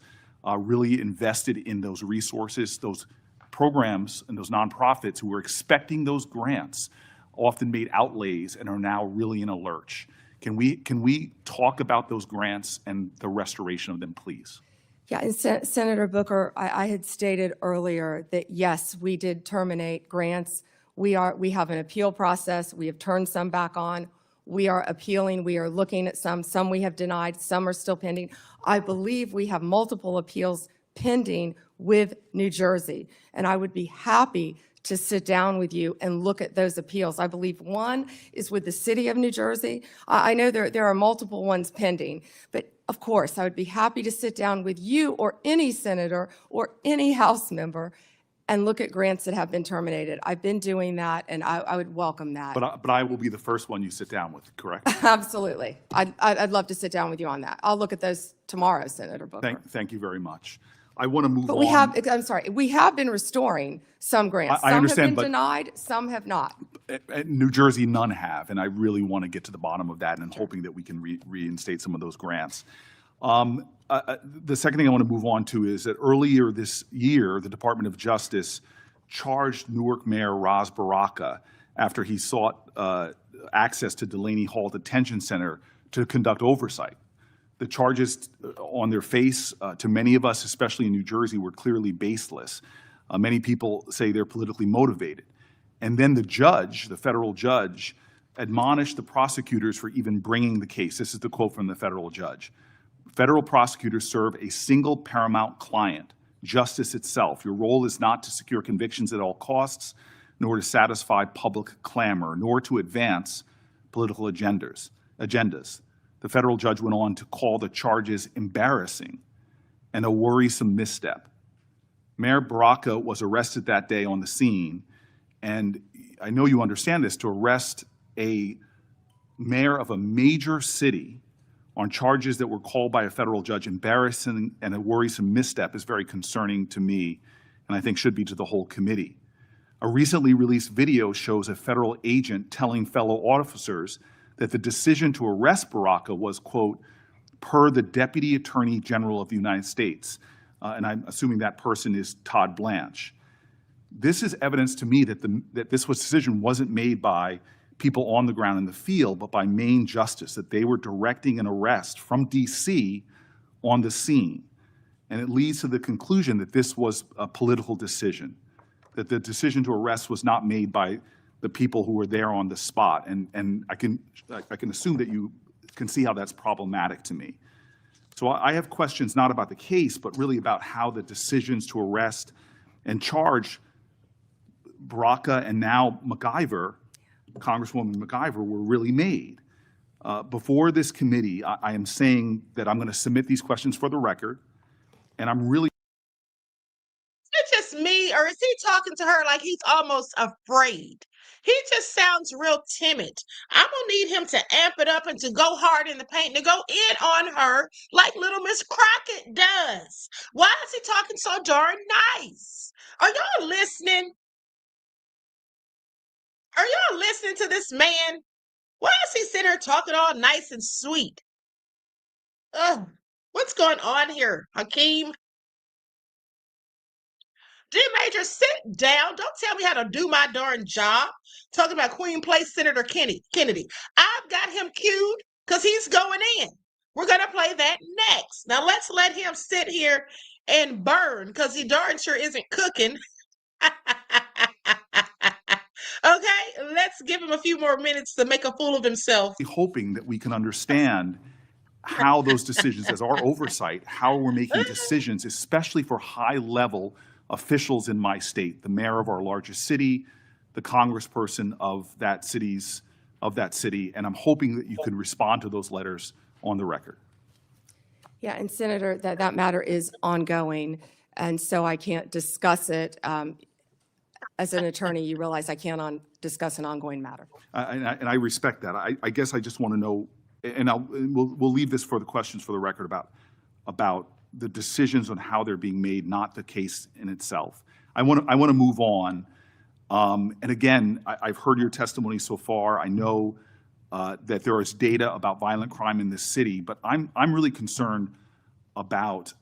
B: really invested in those resources, those programs, and those nonprofits who were expecting those grants, often made outlays and are now really in a lurch. Can we talk about those grants and the restoration of them, please?
U: Yeah, and Senator Booker, I had stated earlier that yes, we did terminate grants. We have an appeal process. We have turned some back on. We are appealing. We are looking at some. Some we have denied. Some are still pending. I believe we have multiple appeals pending with New Jersey, and I would be happy to sit down with you and look at those appeals. I believe one is with the city of New Jersey. I know there are multiple ones pending, but of course, I would be happy to sit down with you or any senator or any House member and look at grants that have been terminated. I've been doing that, and I would welcome that.
B: But I will be the first one you sit down with, correct?
U: Absolutely. I'd love to sit down with you on that. I'll look at those tomorrow, Senator Booker.
B: Thank you very much. I want to move on.
U: But we have been restoring some grants.
B: I understand,
U: some have been denied, some have not.
B: At New Jersey, none have, and I really want to get to the bottom of that and hoping that we can reinstate some of those grants. The second thing I want to move on to is that earlier this year, the Department of Justice charged Newark Mayor Ras Baraka after he sought access to Delaney Hall Detention Center to conduct oversight. The charges on their face, to many of us, especially in New Jersey, were clearly baseless. Many people say they're politically motivated. And then the judge, the federal judge, admonished the prosecutors for even bringing the case. This is the quote from the federal judge. Federal prosecutors serve a single paramount client, justice itself. Your role is not to secure convictions at all costs, nor to satisfy public clamor, nor to advance political agendas. The federal judge went on to call the charges embarrassing and a worrisome misstep. Mayor Baraka was arrested that day on the scene, and I know you understand this, to arrest a mayor of a major city on charges that were called by a federal judge embarrassing and a worrisome misstep is very concerning to me, and I think should be to the whole committee. A recently released video shows a federal agent telling fellow officers that the decision to arrest Baraka was, quote, per the Deputy Attorney General of the United States. And I'm assuming that person is Todd Blanche. This is evidence to me that this decision wasn't made by people on the ground in the field, but by Maine justice, that they were directing an arrest from DC on the scene. And it leads to the conclusion that this was a political decision, that the decision to arrest was not made by the people who were there on the spot. And I can assume that you can see how that's problematic to me. So I have questions not about the case, but really about how the decisions to arrest and charge Baraka and now MacIver, Congresswoman MacIver, were really made. Before this committee, I am saying that I'm going to submit these questions for the record, and I'm really.
A: Is it just me, or is he talking to her like he's almost afraid? He just sounds real timid. I'm going to need him to amp it up and to go hard in the paint, to go in on her like little Miss Crockett does. Why is he talking so darn nice? Are y'all listening? Are y'all listening to this man? Why is he sitting here talking all nice and sweet? Ugh, what's going on here, Hakeem? D. Major, sit down. Don't tell me how to do my darn job. Talking about Queen Place Senator Kennedy. I've got him queued because he's going in. We're going to play that next. Now let's let him sit here and burn because he darn sure isn't cooking. Okay, let's give him a few more minutes to make a fool of himself.
B: Hoping that we can understand how those decisions, as our oversight, how we're making decisions, especially for high-level officials in my state, the mayor of our largest city, the congressperson of that city, and I'm hoping that you can respond to those letters on the record.
U: Yeah, and Senator, that matter is ongoing, and so I can't discuss it. As an attorney, you realize I can't discuss an ongoing matter.
B: And I respect that. I guess I just want to know, and we'll leave this for the questions for the record about the decisions on how they're being made, not the case in itself. I want to move on. And again, I've heard your testimony so far. I know that there is data about violent crime in this city, but I'm really concerned about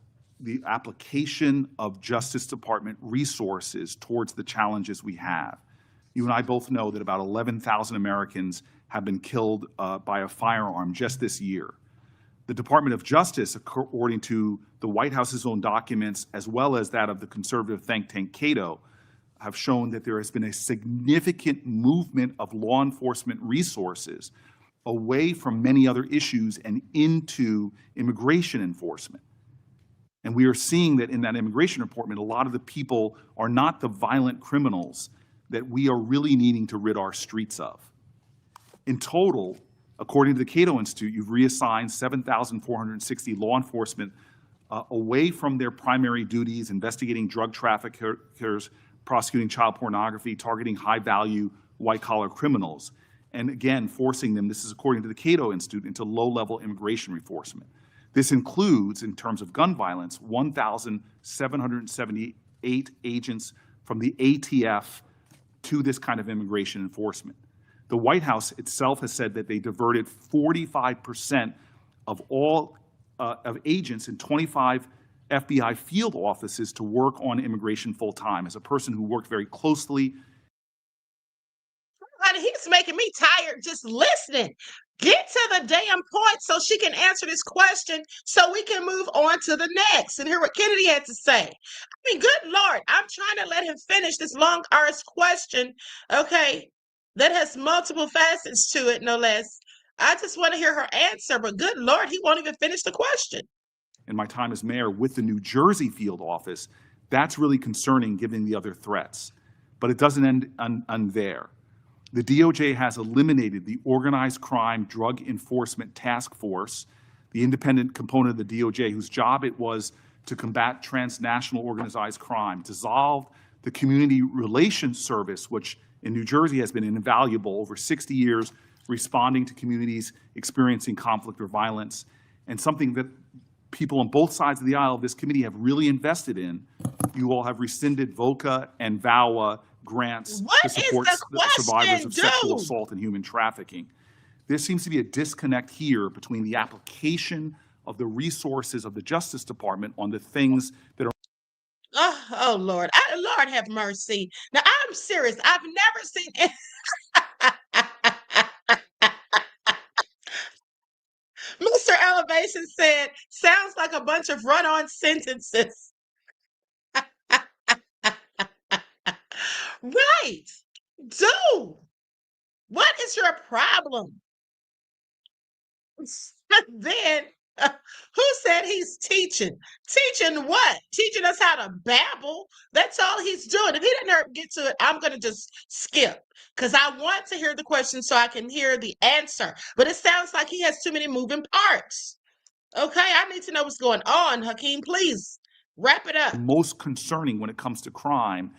B: the application of Justice Department resources towards the challenges we have. You and I both know that about 11,000 Americans have been killed by a firearm just this year. The Department of Justice, according to the White House's own documents, as well as that of the conservative think tank Cato, have shown that there has been a significant movement of law enforcement resources away from many other issues and into immigration enforcement. And we are seeing that in that immigration report, a lot of the people are not the violent criminals that we are really needing to rid our streets of. In total, according to the Cato Institute, you've reassigned 7,460 law enforcement away from their primary duties, investigating drug traffickers, prosecuting child pornography, targeting high-value white-collar criminals, and again, forcing them, this is according to the Cato Institute, into low-level immigration enforcement. This includes, in terms of gun violence, 1,778 agents from the ATF to this kind of immigration enforcement. The White House itself has said that they diverted 45% of all of agents in 25 FBI field offices to work on immigration full-time. As a person who worked very closely.
A: Honey, he's making me tired just listening. Get to the damn point so she can answer this question so we can move on to the next and hear what Kennedy had to say. I mean, good Lord, I'm trying to let him finish this long, arduous question, okay, that has multiple facets to it, no less. I just want to hear her answer, but good Lord, he won't even finish the question.
B: In my time as mayor with the New Jersey field office, that's really concerning given the other threats. But it doesn't end there. The DOJ has eliminated the Organized Crime Drug Enforcement Task Force, the independent component of the DOJ whose job it was to combat transnational organized crime, dissolved the Community Relations Service, which in New Jersey has been invaluable over 60 years, responding to communities experiencing conflict or violence, and something that people on both sides of the aisle of this committee have really invested in. You all have rescinded VOCA and VAWA grants to support the survivors of sexual assault and human trafficking. There seems to be a disconnect here between the application of the resources of the Justice Department on the things that are.
A: Oh Lord, Lord have mercy. Now I'm serious. I've never seen Nation said, sounds like a bunch of run-on sentences. Right. Dude, what is your problem? Then, who said he's teaching? Teaching what? Teaching us how to babble? That's all he's doing. If he didn't get to it, I'm going to just skip because I want to hear the question so I can hear the answer. But it sounds like he has too many moving parts. Okay, I need to know what's going on. Hakeem, please wrap it up.
B: Most concerning when it comes to crime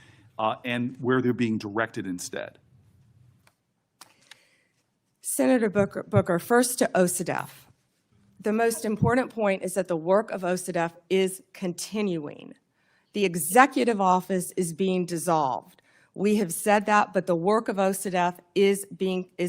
B: and where they're being directed instead?
U: Senator Booker, first to OCDF. The most important point is that the work of OCDF is continuing. The executive office is being dissolved. We have said that, but the work of OCDF is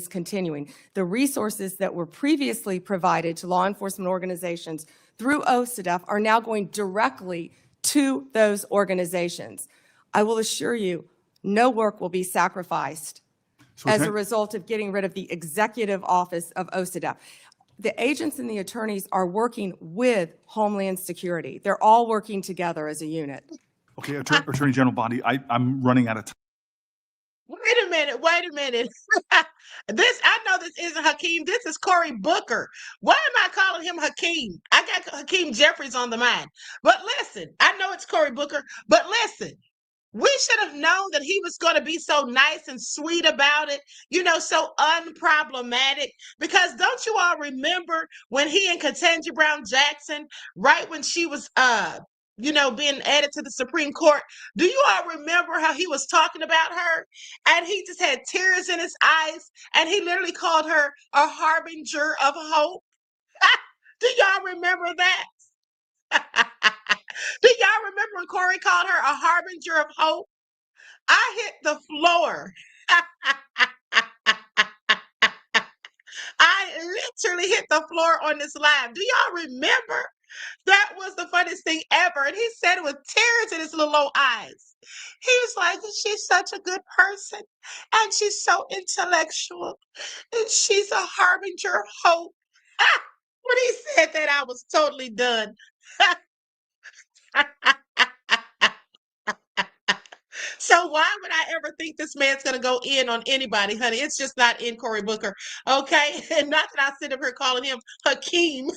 U: continuing. The resources that were previously provided to law enforcement organizations through OCDF are now going directly to those organizations. I will assure you, no work will be sacrificed as a result of getting rid of the executive office of OCDF. The agents and the attorneys are working with Homeland Security. They're all working together as a unit.
B: Okay, Attorney General Bondi, I'm running out of time.
A: Wait a minute. I know this isn't Hakeem. This is Cory Booker. Why am I calling him Hakeem? I got Hakeem Jeffries on the mind. But listen, I know it's Cory Booker, but listen, we should have known that he was going to be so nice and sweet about it, so unproblematic. Because don't you all remember when he and Ketanji Brown Jackson, right when she was, being added to the Supreme Court, do you all remember how he was talking about her? And he just had tears in his eyes, and he literally called her a harbinger of hope. Do y'all remember that? Do y'all remember when Cory called her a harbinger of hope? I hit the floor. I literally hit the floor on this live. Do y'all remember? That was the funniest thing ever. And he said it with tears in his little old eyes. He was like, she's such a good person. And she's so intellectual. And she's a harbinger of hope. When he said that, I was totally done. So why would I ever think this man's going to go in on anybody, honey? It's just not in Cory Booker, okay? And not that I sit up here calling him Hakeem.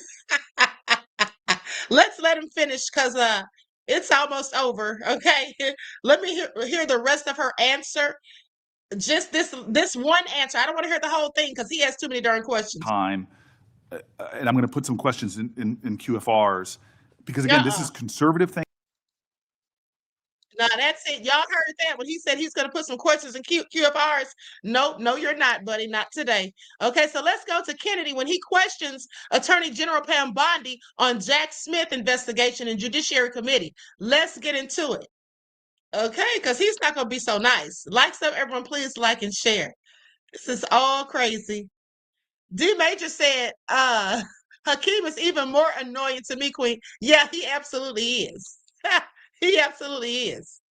A: Let's let him finish because it's almost over, okay? Let me hear the rest of her answer. Just this one answer. I don't want to hear the whole thing because he has too many darn questions.
B: And I'm going to put some questions in QFRs because, again, this is conservative thing.
A: No, that's it. Y'all heard that when he said he's going to put some questions in QFRs. No, you're not, buddy. Not today. Okay, so let's go to Kennedy when he questions Attorney General Pam Bondi on Jack Smith investigation in Judiciary Committee. Let's get into it. Okay, because he's not going to be so nice. Like some, everyone, please like and share. This is all crazy. D Major said, Hakeem is even more annoying to me, Queen. Yeah, he absolutely is. He absolutely is.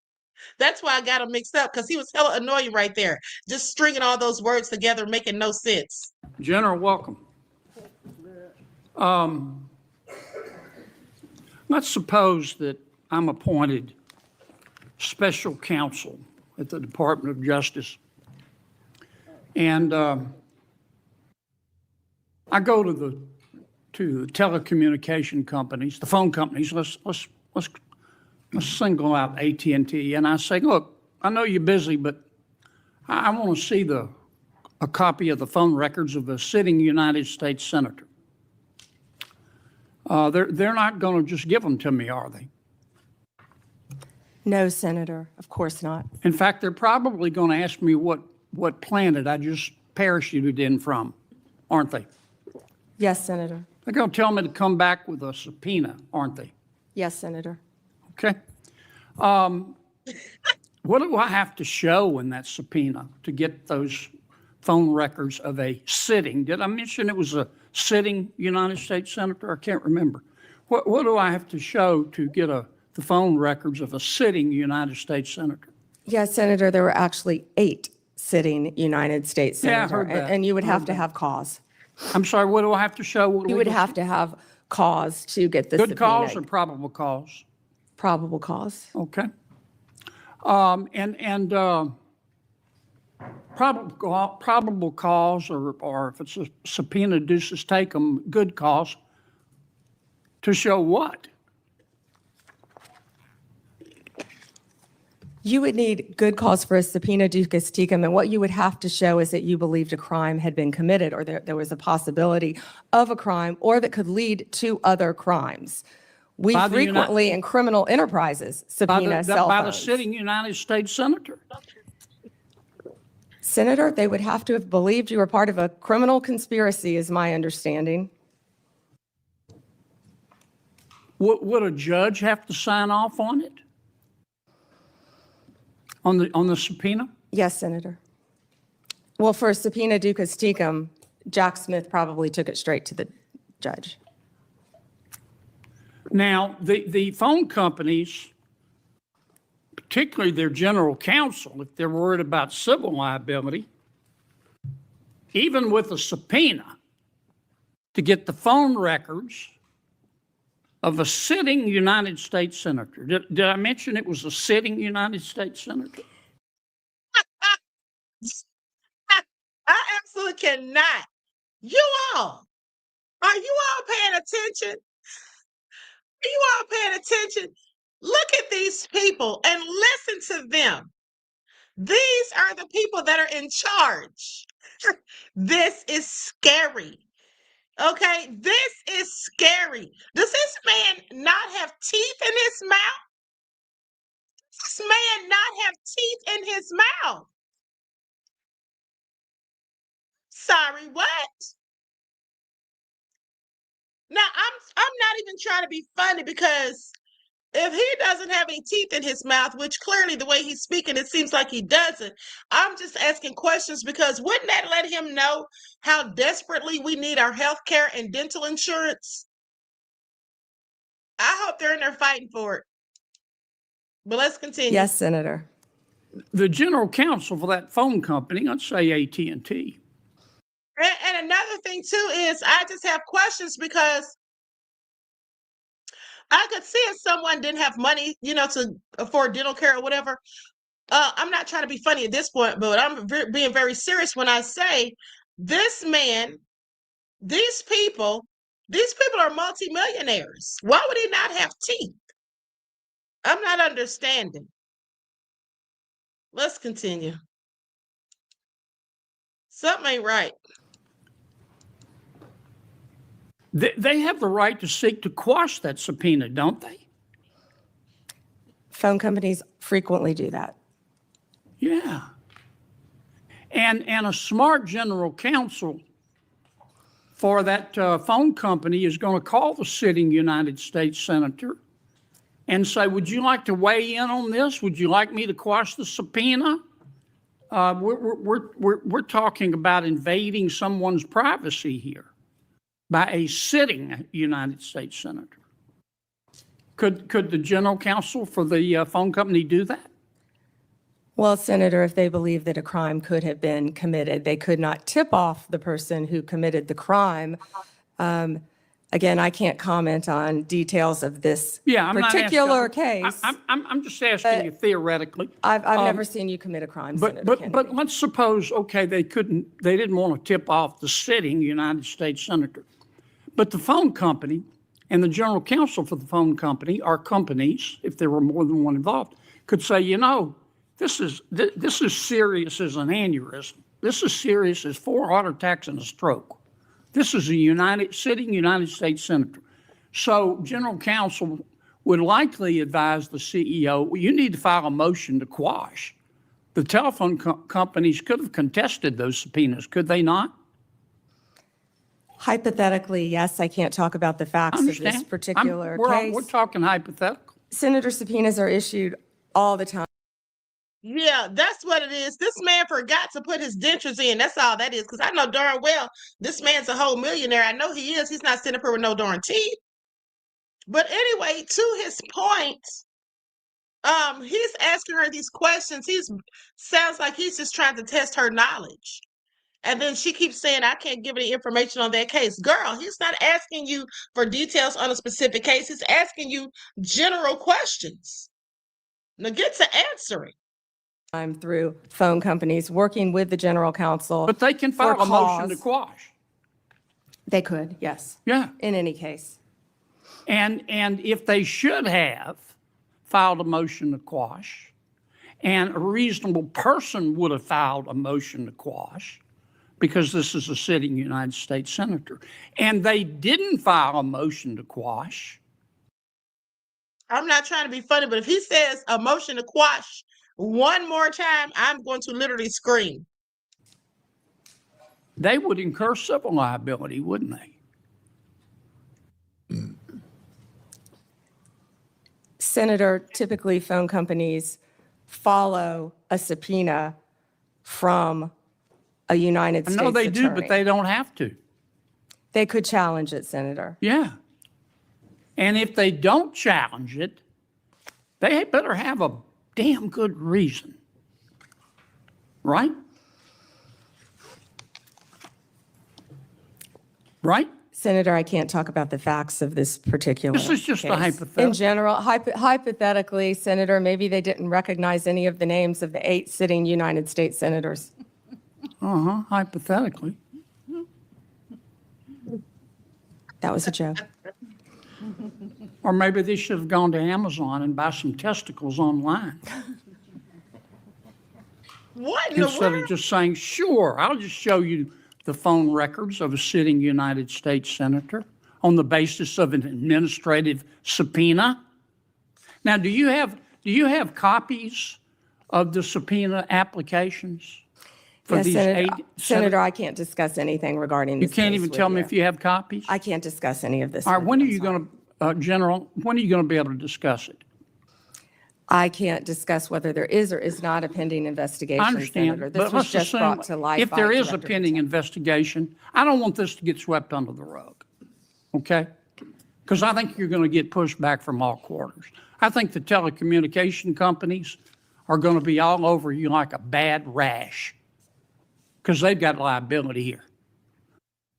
A: That's why I got him mixed up, because he was hella annoying right there. Just stringing all those words together, making no sense.
D: General, welcome. Let's suppose that I'm appointed special counsel at the Department of Justice. And I go to the telecommunication companies, the phone companies. Let's single out AT&T, and I say, look, I know you're busy, but I want to see a copy of the phone records of a sitting United States senator. They're not going to just give them to me, are they?
U: No, Senator, of course not.
D: In fact, they're probably going to ask me what planet I just parachuted in from, aren't they?
U: Yes, Senator.
D: They're going to tell me to come back with a subpoena, aren't they?
U: Yes, Senator.
D: Okay. What do I have to show in that subpoena to get those phone records of a sitting? Did I mention it was a sitting United States senator? I can't remember. What do I have to show to get the phone records of a sitting United States senator?
U: Yes, Senator, there were actually 8 sitting United States senators.
D: Yeah, I heard that.
U: And you would have to have cause.
D: I'm sorry, what do I have to show?
U: You would have to have cause to get the
D: Good
U: subpoena.
D: cause or probable cause?
U: Probable cause.
D: Okay. Probable cause, or if it's a subpoena duces tecum, good cause, to show what?
U: You would need good cause for a subpoena duces tecum, and what you would have to show is that you believed a crime had been committed, or there was a possibility of a crime, or that could lead to other crimes. We
D: By the
U: frequently, in criminal enterprises, subpoena cell
D: by the
U: phones.
D: sitting United States senator.
U: Senator, they would have to have believed you were part of a criminal conspiracy, is my understanding.
D: Would a judge have to sign off on it? On the subpoena?
U: Yes, Senator. Well, for a subpoena duces tecum, Jack Smith probably took it straight to the judge.
D: Now, the phone companies, particularly their general counsel, if they're worried about civil liability, even with a subpoena to get the phone records of a sitting United States senator. Did I mention it was a sitting United States senator?
A: I absolutely cannot. You all, are you all paying attention? Are you all paying attention? Look at these people and listen to them. These are the people that are in charge. This is scary. Okay, this is scary. Does this man not have teeth in his mouth? Does this man not have teeth in his mouth? Sorry, what? Now, I'm not even trying to be funny, because if he doesn't have any teeth in his mouth, which clearly the way he's speaking, it seems like he doesn't, I'm just asking questions, because wouldn't that let him know how desperately we need our health care and dental insurance? I hope they're in there fighting for it. But let's continue.
U: Yes, Senator.
D: The general counsel for that phone company, I'd say AT&T.
A: And another thing too is I just have questions, because I could see if someone didn't have money, to afford dental care or whatever. I'm not trying to be funny at this point, but I'm being very serious when I say this man, these people are multimillionaires. Why would he not have teeth? I'm not understanding. Let's continue. Something ain't right.
D: They have the right to seek to quash that subpoena, don't they?
U: Phone companies frequently do that.
D: Yeah. And a smart general counsel for that phone company is going to call the sitting United States senator and say, would you like to weigh in on this? Would you like me to quash the subpoena? We're talking about invading someone's privacy here by a sitting United States senator. Could the general counsel for the phone company do that?
U: Well, Senator, if they believe that a crime could have been committed, they could not tip off the person who committed the crime. Again, I can't comment on details of this particular case.
D: I'm just asking you theoretically.
U: I've never seen you commit a crime, Senator Kennedy.
D: But let's suppose, okay, they didn't want to tip off the sitting United States senator. But the phone company and the general counsel for the phone company, or companies, if there were more than one involved, could say, this is serious as an aneurysm. This is serious as 4 heart attacks and a stroke. This is a sitting United States senator. So general counsel would likely advise the CEO, you need to file a motion to quash. The telephone companies could have contested those subpoenas, could they not?
U: Hypothetically, yes. I can't talk about the facts of this particular case.
D: We're talking hypothetical.
U: Senator, subpoenas are issued all the time.
A: Yeah, that's what it is. This man forgot to put his dentures in. That's all that is. Because I know darn well this man's a whole millionaire. I know he is. He's not sitting up here with no darn teeth. But anyway, to his point, he's asking her these questions. Sounds like he's just trying to test her knowledge. And then she keeps saying, I can't give any information on that case. Girl, he's not asking you for details on a specific case. He's asking you general questions. Now get to answering.
U: I'm through phone companies working with the general counsel.
D: But they can file a motion to quash.
U: They could, yes.
D: Yeah.
U: In any case.
D: And if they should have filed a motion to quash, and a reasonable person would have filed a motion to quash, because this is a sitting United States senator, and they didn't file a motion to quash.
A: I'm not trying to be funny, but if he says a motion to quash one more time, I'm going to literally scream.
D: They would incur civil liability, wouldn't they?
U: Senator, typically phone companies follow a subpoena from a United States
D: I know they
U: attorney.
D: do, but they don't have to.
U: They could challenge it, Senator.
D: Yeah. And if they don't challenge it, they better have a damn good reason. Right? Right?
U: Senator, I can't talk about the facts of this particular
D: This is just a
U: case.
D: hypothetical.
U: In general, hypothetically, Senator, maybe they didn't recognize any of the names of the 8 sitting United States senators.
D: Hypothetically.
U: That was a joke.
D: Or maybe they should have gone to Amazon and buy some testicles online.
A: What in the
D: Instead
A: world?
D: of just saying, sure, I'll just show you the phone records of a sitting United States senator on the basis of an administrative subpoena. Now, do you have copies of the subpoena applications for
U: Yes,
D: these
U: Senator,
D: 8?
U: Senator, I can't discuss anything regarding
D: You
U: this
D: can't
U: case
D: even
U: with
D: tell me
U: you.
D: if you have copies?
U: I can't discuss any of this.
D: All right,
U: with
D: when are
U: I'm
D: you
U: sorry.
D: going to, General, when are you going to be able to discuss it?
U: I can't discuss whether there is or is not a pending investigation,
D: I understand,
U: Senator. This
D: but
U: was
D: let's
U: just
D: assume
U: brought to light
D: if
U: by
D: there is a
U: Director
D: pending investigation, I don't want this to get swept under the rug, okay? Because I think you're going to get pushed back from all quarters. I think the telecommunication companies are going to be all over you like a bad rash because they've got liability here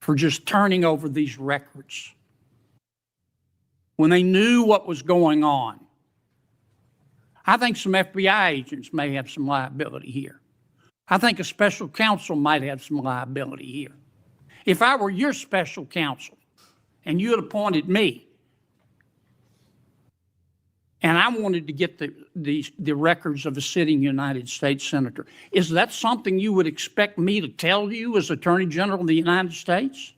D: for just turning over these records when they knew what was going on. I think some FBI agents may have some liability here. I think a special counsel might have some liability here. If I were your special counsel and you had appointed me and I wanted to get the records of a sitting United States senator, is that something you would expect me to tell you as Attorney General of the United States?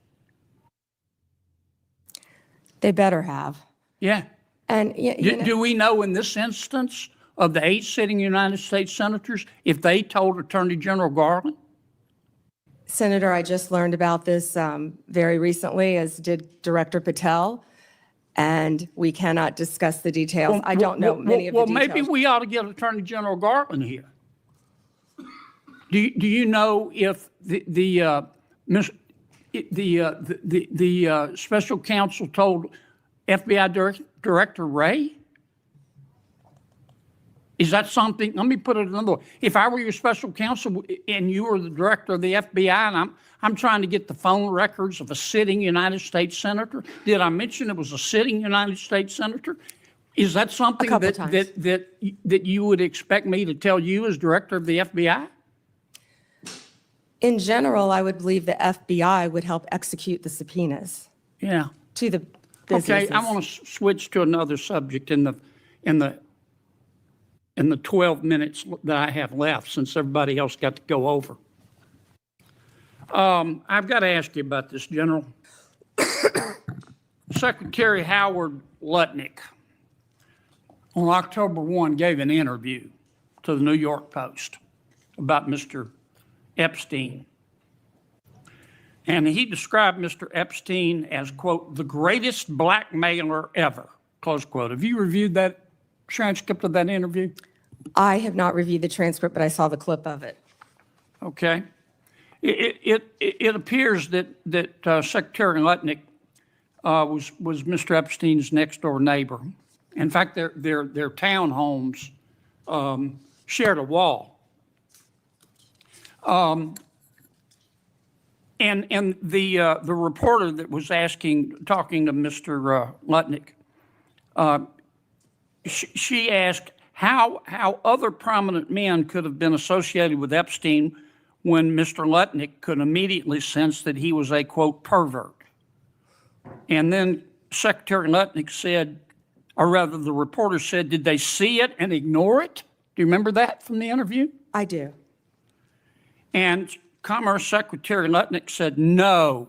U: They better have.
D: Yeah.
U: And
D: Do we know in this instance of the 8 sitting United States senators if they told Attorney General Garland?
U: Senator, I just learned about this very recently, as did Director Patel, and we cannot discuss the details. I don't know many of the details.
D: Well, maybe we ought to get Attorney General Garland here. Do you know if the special counsel told FBI Director Wray? Is that something? Let me put it another way. If I were your special counsel and you were the director of the FBI and I'm trying to get the phone records of a sitting United States senator, did I mention it was a sitting United States senator? Is that something that you would expect me to tell you as director of the FBI?
U: In general, I would believe the FBI would help execute the subpoenas.
D: Yeah.
U: To the businesses.
D: Okay, I want to switch to another subject in the 12 minutes that I have left, since everybody else got to go over. I've got to ask you about this, General. Secretary Howard Lutnick on October 1 gave an interview to the New York Post about Mr. Epstein. And he described Mr. Epstein as, quote, the greatest blackmailer ever, close quote. Have you reviewed that transcript of that interview?
U: I have not reviewed the transcript, but I saw the clip of it.
D: Okay. It appears that Secretary Lutnick was Mr. Epstein's next door neighbor. In fact, their townhomes shared a wall. And the reporter that was talking to Mr. Lutnick, she asked how other prominent men could have been associated with Epstein when Mr. Lutnick could immediately sense that he was a, quote, pervert. And then Secretary Lutnick said, or rather the reporter said, did they see it and ignore it? Do you remember that from the interview?
U: I do.
D: And Commerce Secretary Lutnick said, no,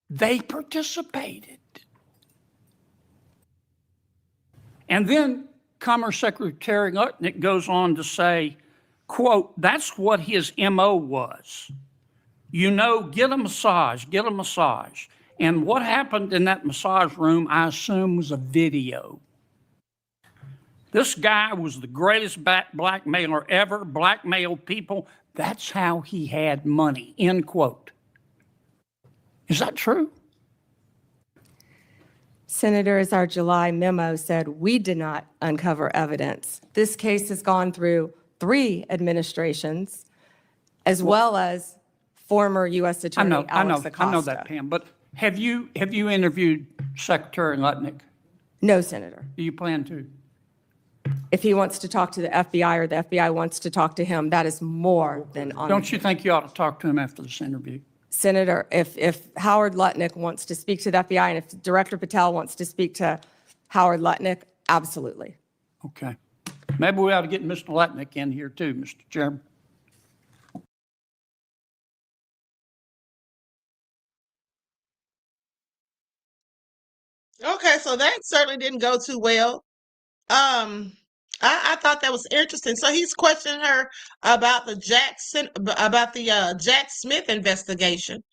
D: they participated. And then Commerce Secretary Lutnick goes on to say, quote, that's what his MO was. You know, get a massage. And what happened in that massage room, I assume, was a video. This guy was the greatest blackmailer ever, blackmailed people. That's how he had money, end quote. Is that true?
U: Senators, our July memo said we did not uncover evidence. This case has gone through 3 administrations, as well as former U.S. Attorney Alex Acosta.
D: I know that, Pam. But have you interviewed Secretary Lutnick?
U: No, Senator.
D: Do you plan to?
U: If he wants to talk to the FBI or the FBI wants to talk to him, that is more than on.
D: Don't you think you ought to talk to him after this interview?
U: Senator, if Howard Lutnick wants to speak to the FBI and if Director Patel wants to speak to Howard Lutnick, absolutely.
D: Okay. Maybe we ought to get Mr. Lutnick in here too, Mr. Chairman.
A: Okay, so that certainly didn't go too well. I thought that was interesting. So he's questioning her about the Jack Smith investigation,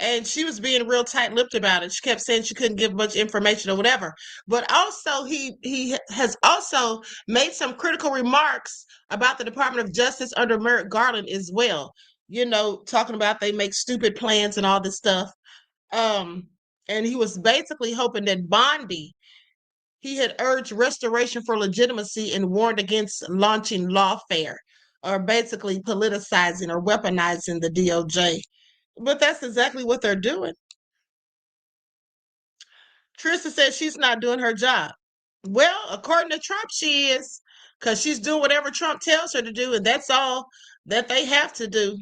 A: and she was being real tight-lipped about it. She kept saying she couldn't give much information or whatever. But also, he has also made some critical remarks about the Department of Justice under Merrick Garland as well. You know, talking about they make stupid plans and all this stuff. And he was basically hoping that Bondi. He had urged restoration for legitimacy and warned against launching lawfare, or basically politicizing or weaponizing the DOJ. But that's exactly what they're doing. Trista says she's not doing her job. Well, according to Trump, she is, because she's doing whatever Trump tells her to do, and that's all that they have to do.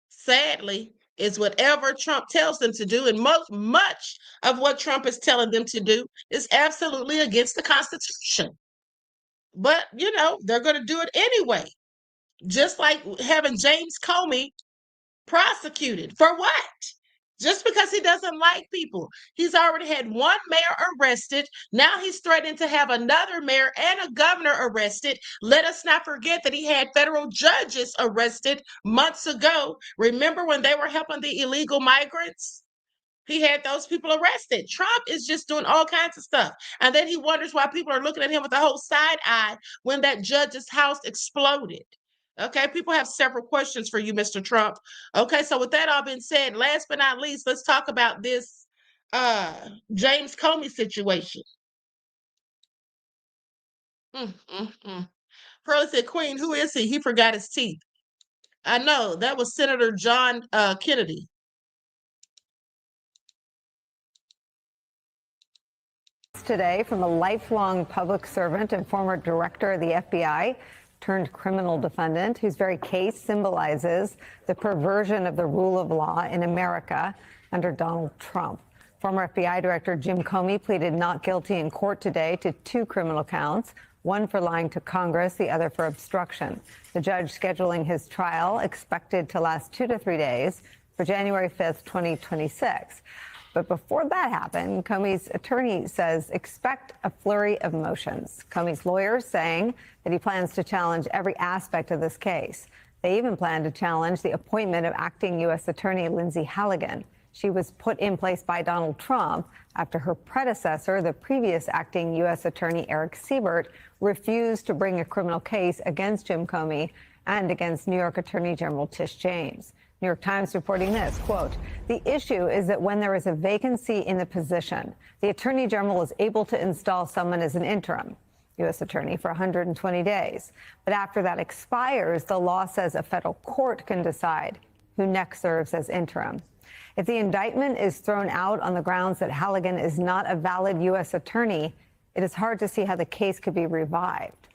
A: Sadly, is whatever Trump tells them to do, and much of what Trump is telling them to do is absolutely against the Constitution. But, you know, they're going to do it anyway. Just like having James Comey prosecuted. For what? Just because he doesn't like people. He's already had one mayor arrested. Now he's threatening to have another mayor and a governor arrested. Let us not forget that he had federal judges arrested months ago. Remember when they were helping the illegal migrants? He had those people arrested. Trump is just doing all kinds of stuff. And then he wonders why people are looking at him with a whole side eye when that judge's house exploded. Okay, people have several questions for you, Mr. Trump. Okay, so with that all being said, last but not least, let's talk about this James Comey situation. Pearlie said, Queen, who is he? He forgot his teeth. I know, that was Senator John Kennedy.
E: Today from a lifelong public servant and former director of the FBI turned criminal defendant whose very case symbolizes the perversion of the rule of law in America under Donald Trump. Former FBI Director Jim Comey pleaded not guilty in court today to 2 criminal counts, one for lying to Congress, the other for obstruction. The judge scheduling his trial expected to last 2 to 3 days for January 5th, 2026. But before that happened, Comey's attorney says expect a flurry of motions. Comey's lawyers saying that he plans to challenge every aspect of this case. They even plan to challenge the appointment of acting U.S. Attorney Lindsay Halligan. She was put in place by Donald Trump after her predecessor, the previous acting U.S. Attorney Eric Siebert, refused to bring a criminal case against Jim Comey and against New York Attorney General Tish James. New York Times reporting this, quote, the issue is that when there is a vacancy in the position, the Attorney General is able to install someone as an interim U.S. attorney for 120 days. But after that expires, the law says a federal court can decide who next serves as interim. If the indictment is thrown out on the grounds that Halligan is not a valid U.S. attorney, it is hard to see how the case could be revived.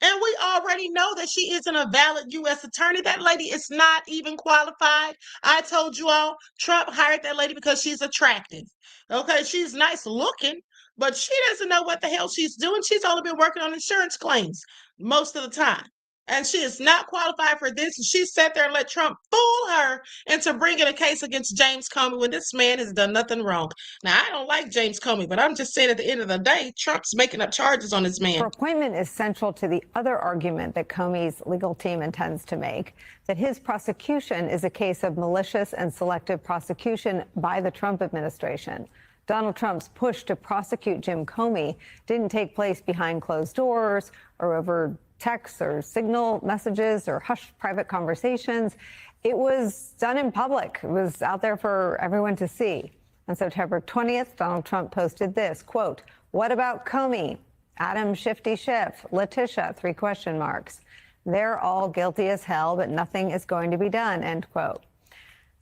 A: And we already know that she isn't a valid U.S. attorney. That lady is not even qualified. I told you all, Trump hired that lady because she's attractive. Okay, she's nice looking, but she doesn't know what the hell she's doing. She's only been working on insurance claims most of the time. And she is not qualified for this. And she sat there and let Trump fool her into bringing a case against James Comey when this man has done nothing wrong. Now, I don't like James Comey, but I'm just saying at the end of the day, Trump's making up charges on this man.
E: Her appointment is central to the other argument that Comey's legal team intends to make, that his prosecution is a case of malicious and selective prosecution by the Trump administration. Donald Trump's push to prosecute Jim Comey didn't take place behind closed doors or over texts or signal messages or hushed private conversations. It was done in public. It was out there for everyone to see. On September 20th, Donald Trump posted this, quote, "What about Comey? Adam Shifty Schiff, Letitia, 3 question marks. They're all guilty as hell, but nothing is going to be done," end quote.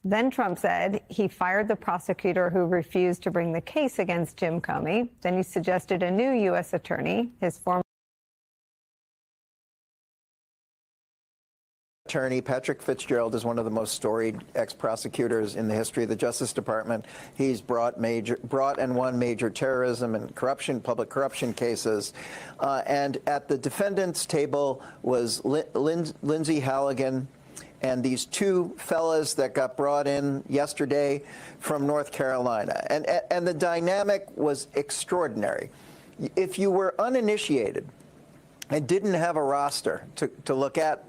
E: Then Trump said he fired the prosecutor who refused to bring the case against Jim Comey. Then he suggested a new U.S. attorney, his former
H: attorney Patrick Fitzgerald is one of the most storied ex-prosecutors in the history of the Justice Department. He's brought and won major terrorism and corruption, public corruption cases. And at the defendant's table was Lindsay Halligan and these 2 fellas that got brought in yesterday from North Carolina. And the dynamic was extraordinary. If you were uninitiated and didn't have a roster to look at,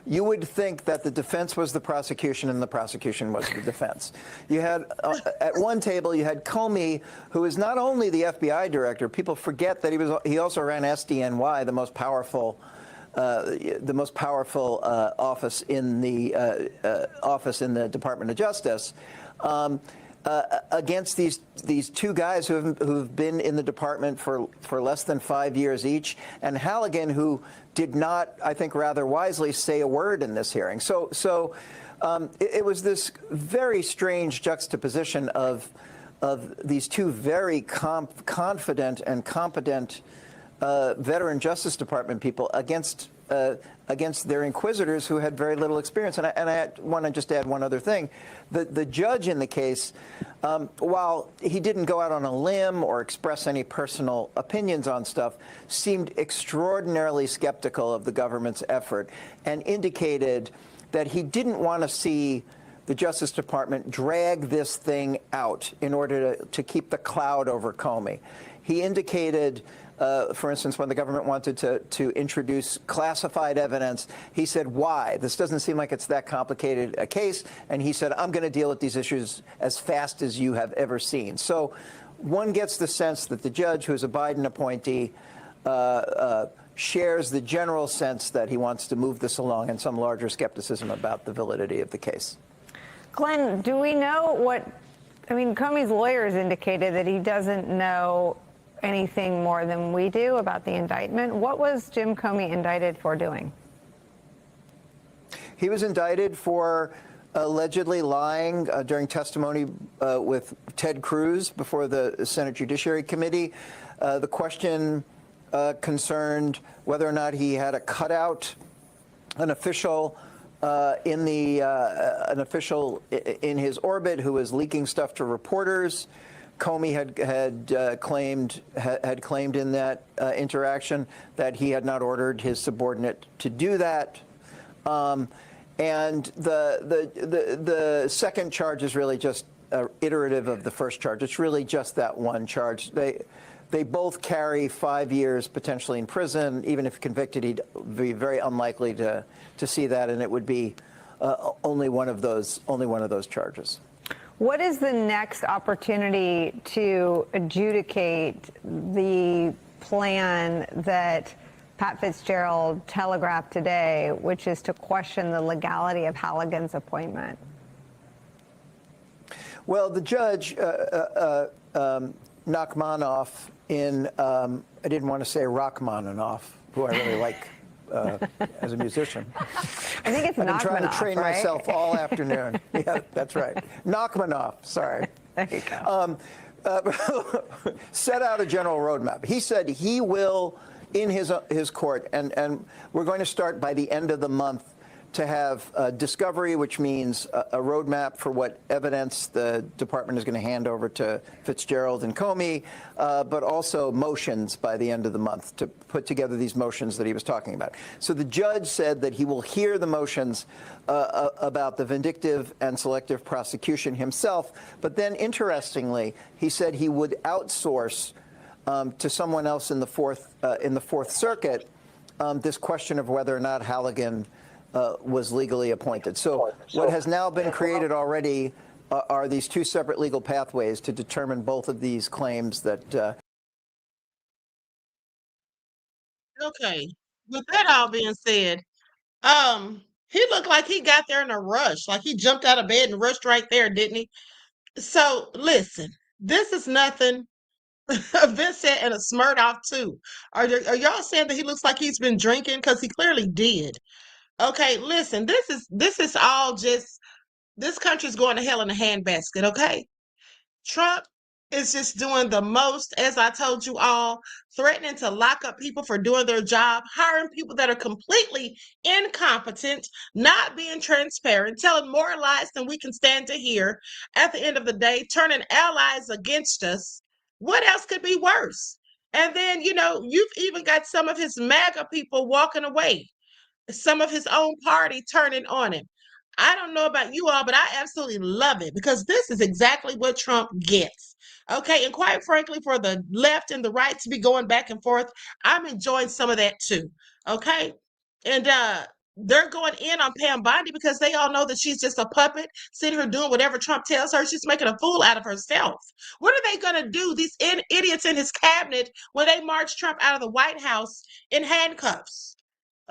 H: you would think that the defense was the prosecution and the prosecution was the defense. You had, at one table, you had Comey, who is not only the FBI director. People forget that he also ran SDNY, the most powerful office in the Department of Justice, against these 2 guys who've been in the department for less than 5 years each, and Halligan, who did not, I think, rather wisely say a word in this hearing. So it was this very strange juxtaposition of these 2 very confident and competent veteran Justice Department people against their inquisitors who had very little experience. And I want to just add one other thing. The judge in the case, while he didn't go out on a limb or express any personal opinions on stuff, seemed extraordinarily skeptical of the government's effort and indicated that he didn't want to see the Justice Department drag this thing out in order to keep the cloud over Comey. He indicated, for instance, when the government wanted to introduce classified evidence, he said, why? This doesn't seem like it's that complicated a case. And he said, I'm going to deal with these issues as fast as you have ever seen. So one gets the sense that the judge, who is a Biden appointee, shares the general sense that he wants to move this along and some larger skepticism about the validity of the case.
E: Glenn, do we know Comey's lawyers indicated that he doesn't know anything more than we do about the indictment. What was Jim Comey indicted for doing?
H: He was indicted for allegedly lying during testimony with Ted Cruz before the Senate Judiciary Committee. The question concerned whether or not he had a cutout, an official in his orbit who was leaking stuff to reporters. Comey had claimed in that interaction that he had not ordered his subordinate to do that. And the second charge is really just iterative of the first charge. It's really just that one charge. They both carry 5 years potentially in prison. Even if convicted, he'd be very unlikely to see that, and it would be only one of those charges.
E: What is the next opportunity to adjudicate the plan that Pat Fitzgerald telegraphed today, which is to question the legality of Halligan's appointment?
H: Well, the judge, Nachmanoff, I didn't want to say Rachmaninoff, who I really like as a musician.
E: I think it's
H: I've been trying to
E: Nachmanoff,
H: train
E: right?
H: myself all afternoon. Yeah, that's right. Nachmanoff, sorry.
E: There you go.
H: Set out a general roadmap. He said he will, in his court, and we're going to start by the end of the month to have discovery, which means a roadmap for what evidence the department is going to hand over to Fitzgerald and Comey, but also motions by the end of the month to put together these motions that he was talking about. So the judge said that he will hear the motions about the vindictive and selective prosecution himself, but then interestingly, he said he would outsource to someone else in the Fourth Circuit this question of whether or not Halligan was legally appointed. So what has now been created already are these two separate legal pathways to determine both of these claims that.
A: Okay. With that all being said, he looked like he got there in a rush, like he jumped out of bed and rushed right there, didn't he? So listen, this is nothing. Vincent and a Smirnoff too. Are y'all saying that he looks like he's been drinking? Because he clearly did. Okay, listen, this is all just this country's going to hell in a handbasket, okay? Trump is just doing the most, as I told you all, threatening to lock up people for doing their job, hiring people that are completely incompetent, not being transparent, telling more lies than we can stand to hear. At the end of the day, turning allies against us. What else could be worse? And then, you've even got some of his MAGA people walking away, some of his own party turning on him. I don't know about you all, but I absolutely love it because this is exactly what Trump gets. Okay, and quite frankly, for the left and the right to be going back and forth, I'm enjoying some of that too. Okay, and they're going in on Pam Bondi because they all know that she's just a puppet, sitting here doing whatever Trump tells her. She's making a fool out of herself. What are they going to do, these idiots in his cabinet, when they march Trump out of the White House in handcuffs?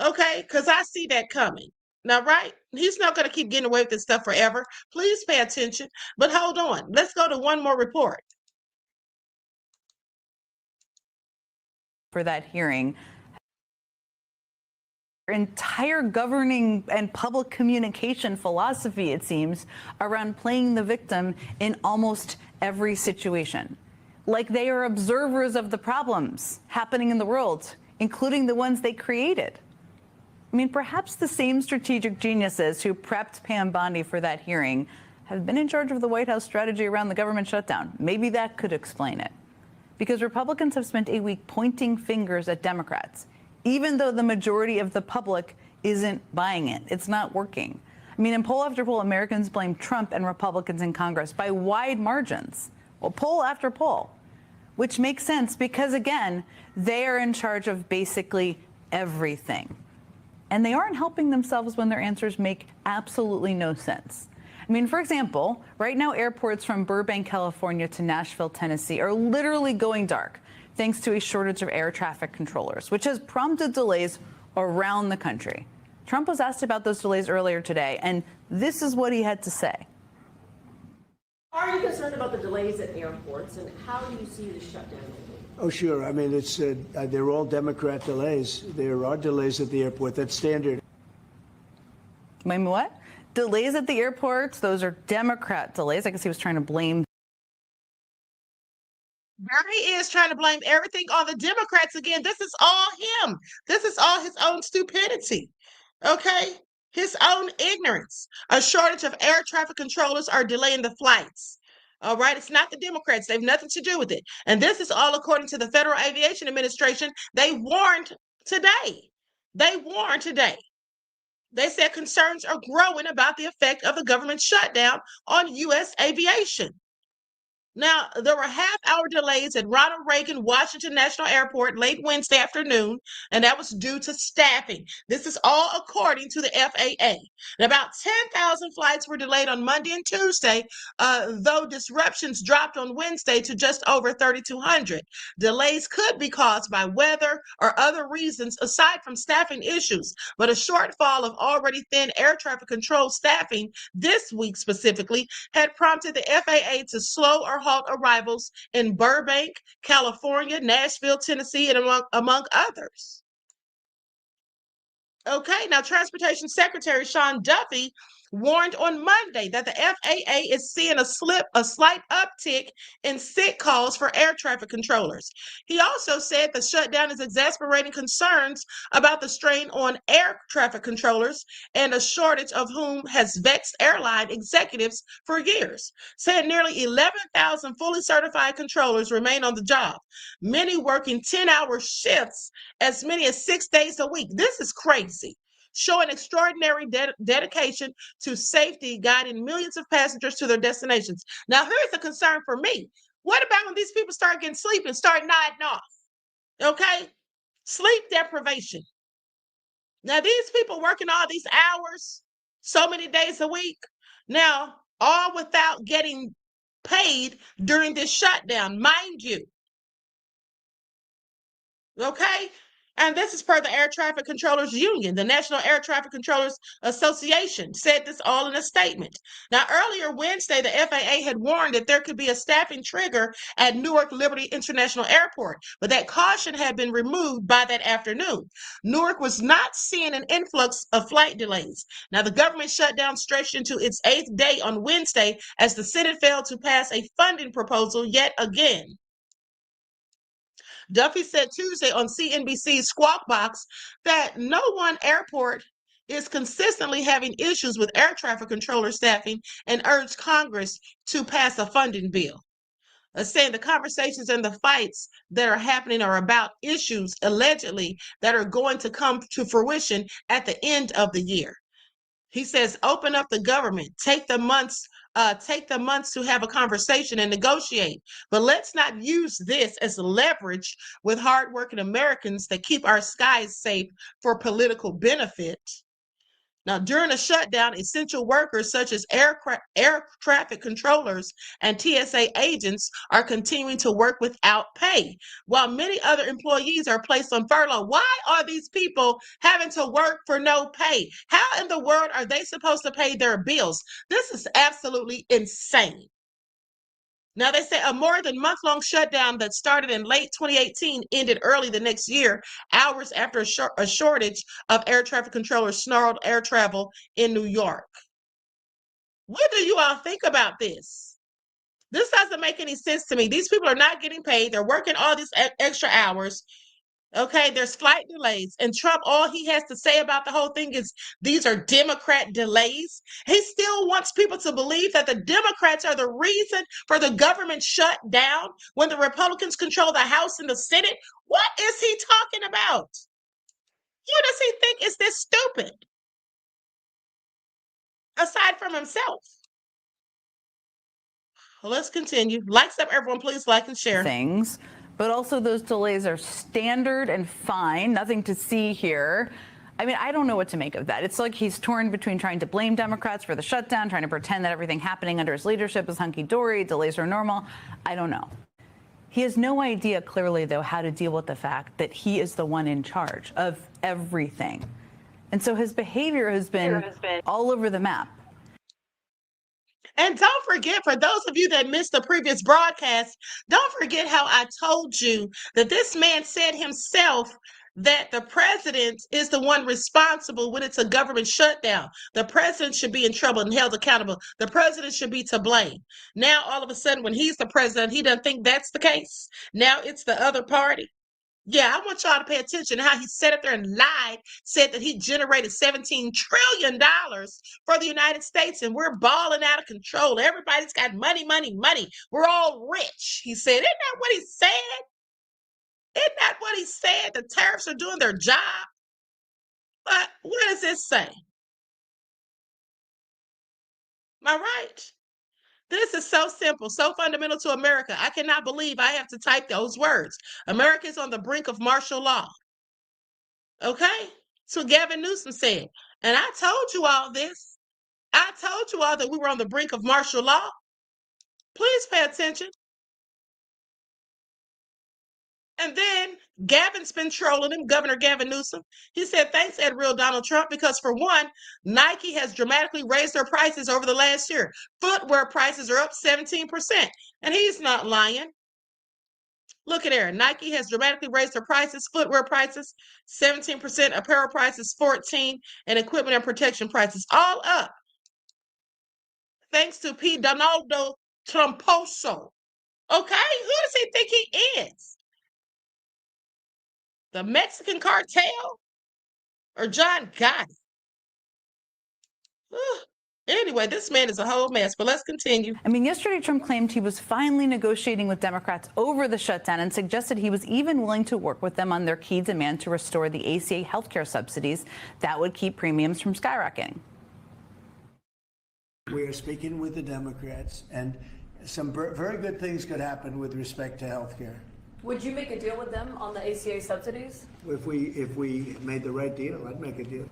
A: Okay, because I see that coming. Now, right? He's not going to keep getting away with this stuff forever. Please pay attention. But hold on. Let's go to one more report.
I: For that hearing, entire governing and public communication philosophy, it seems, around playing the victim in almost every situation. Like they are observers of the problems happening in the world, including the ones they created. I mean, perhaps the same strategic geniuses who prepped Pam Bondi for that hearing have been in charge of the White House strategy around the government shutdown. Maybe that could explain it. Because Republicans have spent a week pointing fingers at Democrats, even though the majority of the public isn't buying it. It's not working. I mean, in poll after poll, Americans blame Trump and Republicans in Congress by wide margins. Well, poll after poll, which makes sense because, again, they are in charge of basically everything. And they aren't helping themselves when their answers make absolutely no sense. I mean, for example, right now airports from Burbank, California to Nashville, Tennessee are literally going dark thanks to a shortage of air traffic controllers, which has prompted delays around the country. Trump was asked about those delays earlier today, and this is what he had to say.
J: Are you concerned about the delays at airports, and how do you see the shutdown?
G: Oh, sure. I mean, it's they're all Democrat delays. There are delays at the airport. That's standard.
I: Wait, what? Delays at the airports? Those are Democrat delays. I guess he was trying to blame.
A: There he is trying to blame everything on the Democrats again. This is all him. This is all his own stupidity. Okay? His own ignorance. A shortage of air traffic controllers are delaying the flights. All right, it's not the Democrats. They have nothing to do with it. And this is all according to the Federal Aviation Administration. They warned today. They said concerns are growing about the effect of the government shutdown on U.S. aviation. Now, there were half-hour delays at Ronald Reagan Washington National Airport late Wednesday afternoon, and that was due to staffing. This is all according to the FAA. And about 10,000 flights were delayed on Monday and Tuesday, though disruptions dropped on Wednesday to just over 3,200. Delays could be caused by weather or other reasons aside from staffing issues, but a shortfall of already thin air traffic control staffing this week specifically had prompted the FAA to slow or halt arrivals in Burbank, California, Nashville, Tennessee, and among others. Okay, now Transportation Secretary Sean Duffy warned on Monday that the FAA is seeing a slight uptick in sick calls for air traffic controllers. He also said the shutdown is exacerbating concerns about the strain on air traffic controllers and a shortage of whom has vexed airline executives for years. Said nearly 11,000 fully certified controllers remain on the job, many working 10-hour shifts as many as 6 days a week. This is crazy, showing extraordinary dedication to safety, guiding millions of passengers to their destinations. Now, here's a concern for me. What about when these people start getting sleep and start nodding off? Okay? Sleep deprivation. Now, these people working all these hours, so many days a week, now, all without getting paid during this shutdown, mind you. Okay? And this is per the Air Traffic Controllers Union. The National Air Traffic Controllers Association said this all in a statement. Now, earlier Wednesday, the FAA had warned that there could be a staffing trigger at Newark Liberty International Airport, but that caution had been removed by that afternoon. Newark was not seeing an influx of flight delays. Now, the government shutdown stretched into its 8th day on Wednesday as the Senate failed to pass a funding proposal yet again. Duffy said Tuesday on CNBC's Squawk Box that no one airport is consistently having issues with air traffic controller staffing and urged Congress to pass a funding bill. Saying the conversations and the fights that are happening are about issues allegedly that are going to come to fruition at the end of the year. He says, open up the government, take the months to have a conversation and negotiate. But let's not use this as leverage with hardworking Americans that keep our skies safe for political benefit. Now, during a shutdown, essential workers such as air traffic controllers and TSA agents are continuing to work without pay, while many other employees are placed on furlough. Why are these people having to work for no pay? How in the world are they supposed to pay their bills? This is absolutely insane. Now, they say a more than month-long shutdown that started in late 2018 ended early the next year, hours after a shortage of air traffic controllers snarled air travel in New York. What do you all think about this? This doesn't make any sense to me. These people are not getting paid. They're working all these extra hours. Okay, there's flight delays. And Trump, all he has to say about the whole thing is these are Democrat delays. He still wants people to believe that the Democrats are the reason for the government shut down when the Republicans control the House and the Senate. What is he talking about? Who does he think is this stupid? Aside from himself. Well, let's continue. Likes up, everyone. Please like and share.
I: Things, but also those delays are standard and fine. Nothing to see here. I mean, I don't know what to make of that. It's like he's torn between trying to blame Democrats for the shutdown, trying to pretend that everything happening under his leadership is hunky-dory, delays are normal. I don't know. He has no idea, clearly, though, how to deal with the fact that he is the one in charge of everything. And so his behavior has been all over the map.
A: And don't forget, for those of you that missed the previous broadcast, don't forget how I told you that this man said himself that the president is the one responsible when it's a government shutdown. The president should be in trouble and held accountable. The president should be to blame. Now, all of a sudden, when he's the president, he doesn't think that's the case. Now it's the other party. Yeah, I want y'all to pay attention to how he sat up there and lied, said that he generated $17 trillion for the United States, and we're balling out of control. Everybody's got money, money, money. We're all rich, he said. Isn't that what he said? Isn't that what he said? The tariffs are doing their job. But what does this say? Am I right? This is so simple, so fundamental to America. I cannot believe I have to type those words. America is on the brink of martial law. Okay? That's what Gavin Newsom said. And I told you all this. I told you all that we were on the brink of martial law. Please pay attention. And then Gavin's been trolling him, Governor Gavin Newsom. He said, thanks, Ed Real Donald Trump, because for one, Nike has dramatically raised their prices over the last year. Footwear prices are up 17%. And he's not lying. Look at there. Nike has dramatically raised their prices, footwear prices, 17%, apparel prices, 14%, and equipment and protection prices, all up. Thanks to P. Donaldo Trumposo. Okay, who does he think he is? The Mexican cartel or John Gatti? Anyway, this man is a whole mess, but let's continue.
I: I mean, yesterday Trump claimed he was finally negotiating with Democrats over the shutdown and suggested he was even willing to work with them on their key demand to restore the ACA healthcare subsidies that would keep premiums from skyrocketing.
G: We are speaking with the Democrats, and some very good things could happen with respect to health care.
M: Would you make a deal with them on the ACA subsidies?
G: If we made the right deal, I'd make a deal.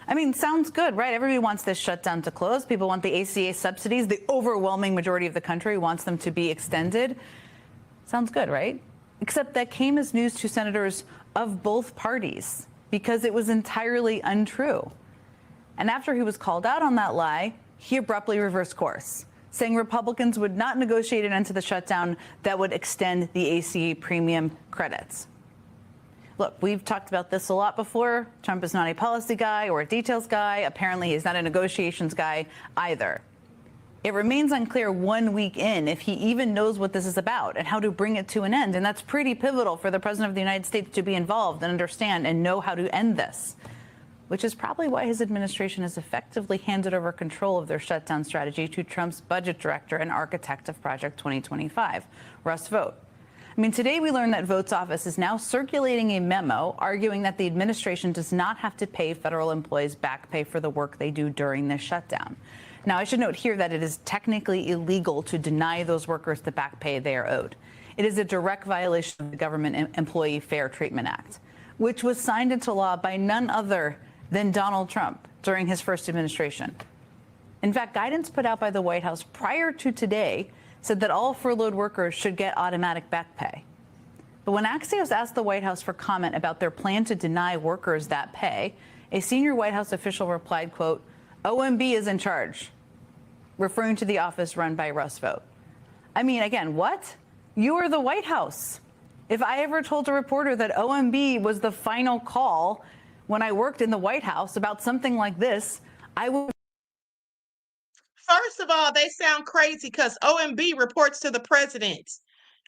I: I mean, sounds good, right? Everybody wants this shutdown to close. People want the ACA subsidies. The overwhelming majority of the country wants them to be extended. Sounds good, right? Except that came as news to senators of both parties because it was entirely untrue. And after he was called out on that lie, he abruptly reversed course, saying Republicans would not negotiate an end to the shutdown that would extend the ACA premium credits. Look, we've talked about this a lot before. Trump is not a policy guy or a details guy. Apparently, he's not a negotiations guy either. It remains unclear 1 week in if he even knows what this is about and how to bring it to an end. And that's pretty pivotal for the president of the United States to be involved and understand and know how to end this, which is probably why his administration has effectively handed over control of their shutdown strategy to Trump's budget director and architect of Project 2025, Russ Vought. I mean, today we learned that Vaught's office is now circulating a memo arguing that the administration does not have to pay federal employees back pay for the work they do during this shutdown. Now, I should note here that it is technically illegal to deny those workers the back pay they are owed. It is a direct violation of the Government Employee Fair Treatment Act, which was signed into law by none other than Donald Trump during his first administration. In fact, guidance put out by the White House prior to today said that all furloughed workers should get automatic back pay. But when Axios asked the White House for comment about their plan to deny workers that pay, a senior White House official replied, quote, "OMB is in charge," referring to the office run by Russ Vought. I mean, again, what? You are the White House. If I ever told a reporter that OMB was the final call when I worked in the White House about something like this, I would.
A: First of all, they sound crazy because OMB reports to the president.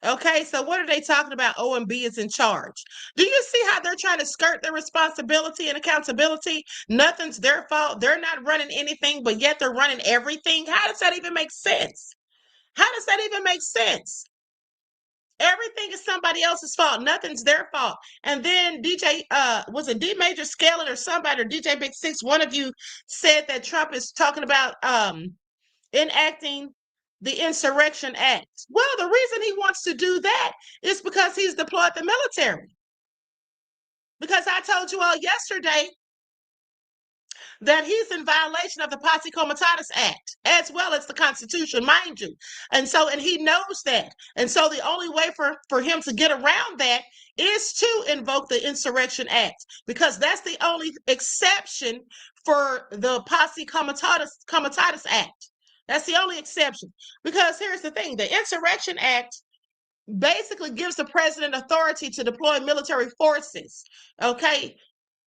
A: Okay, so what are they talking about? OMB is in charge. Do you see how they're trying to skirt their responsibility and accountability? Nothing's their fault. They're not running anything, but yet they're running everything. How does that even make sense? How does that even make sense? Everything is somebody else's fault. Nothing's their fault. And then DJ, was it D Major Scaling or somebody, or DJ Big Six, one of you said that Trump is talking about enacting the Insurrection Act. Well, the reason he wants to do that is because he's deployed the military. Because I told you all yesterday that he's in violation of the Posse Comitatus Act, as well as the Constitution, mind you. And he knows that. And so the only way for him to get around that is to invoke the Insurrection Act, because that's the only exception for the Posse Comitatus Act. That's the only exception. Because here's the thing, the Insurrection Act basically gives the president authority to deploy military forces, okay,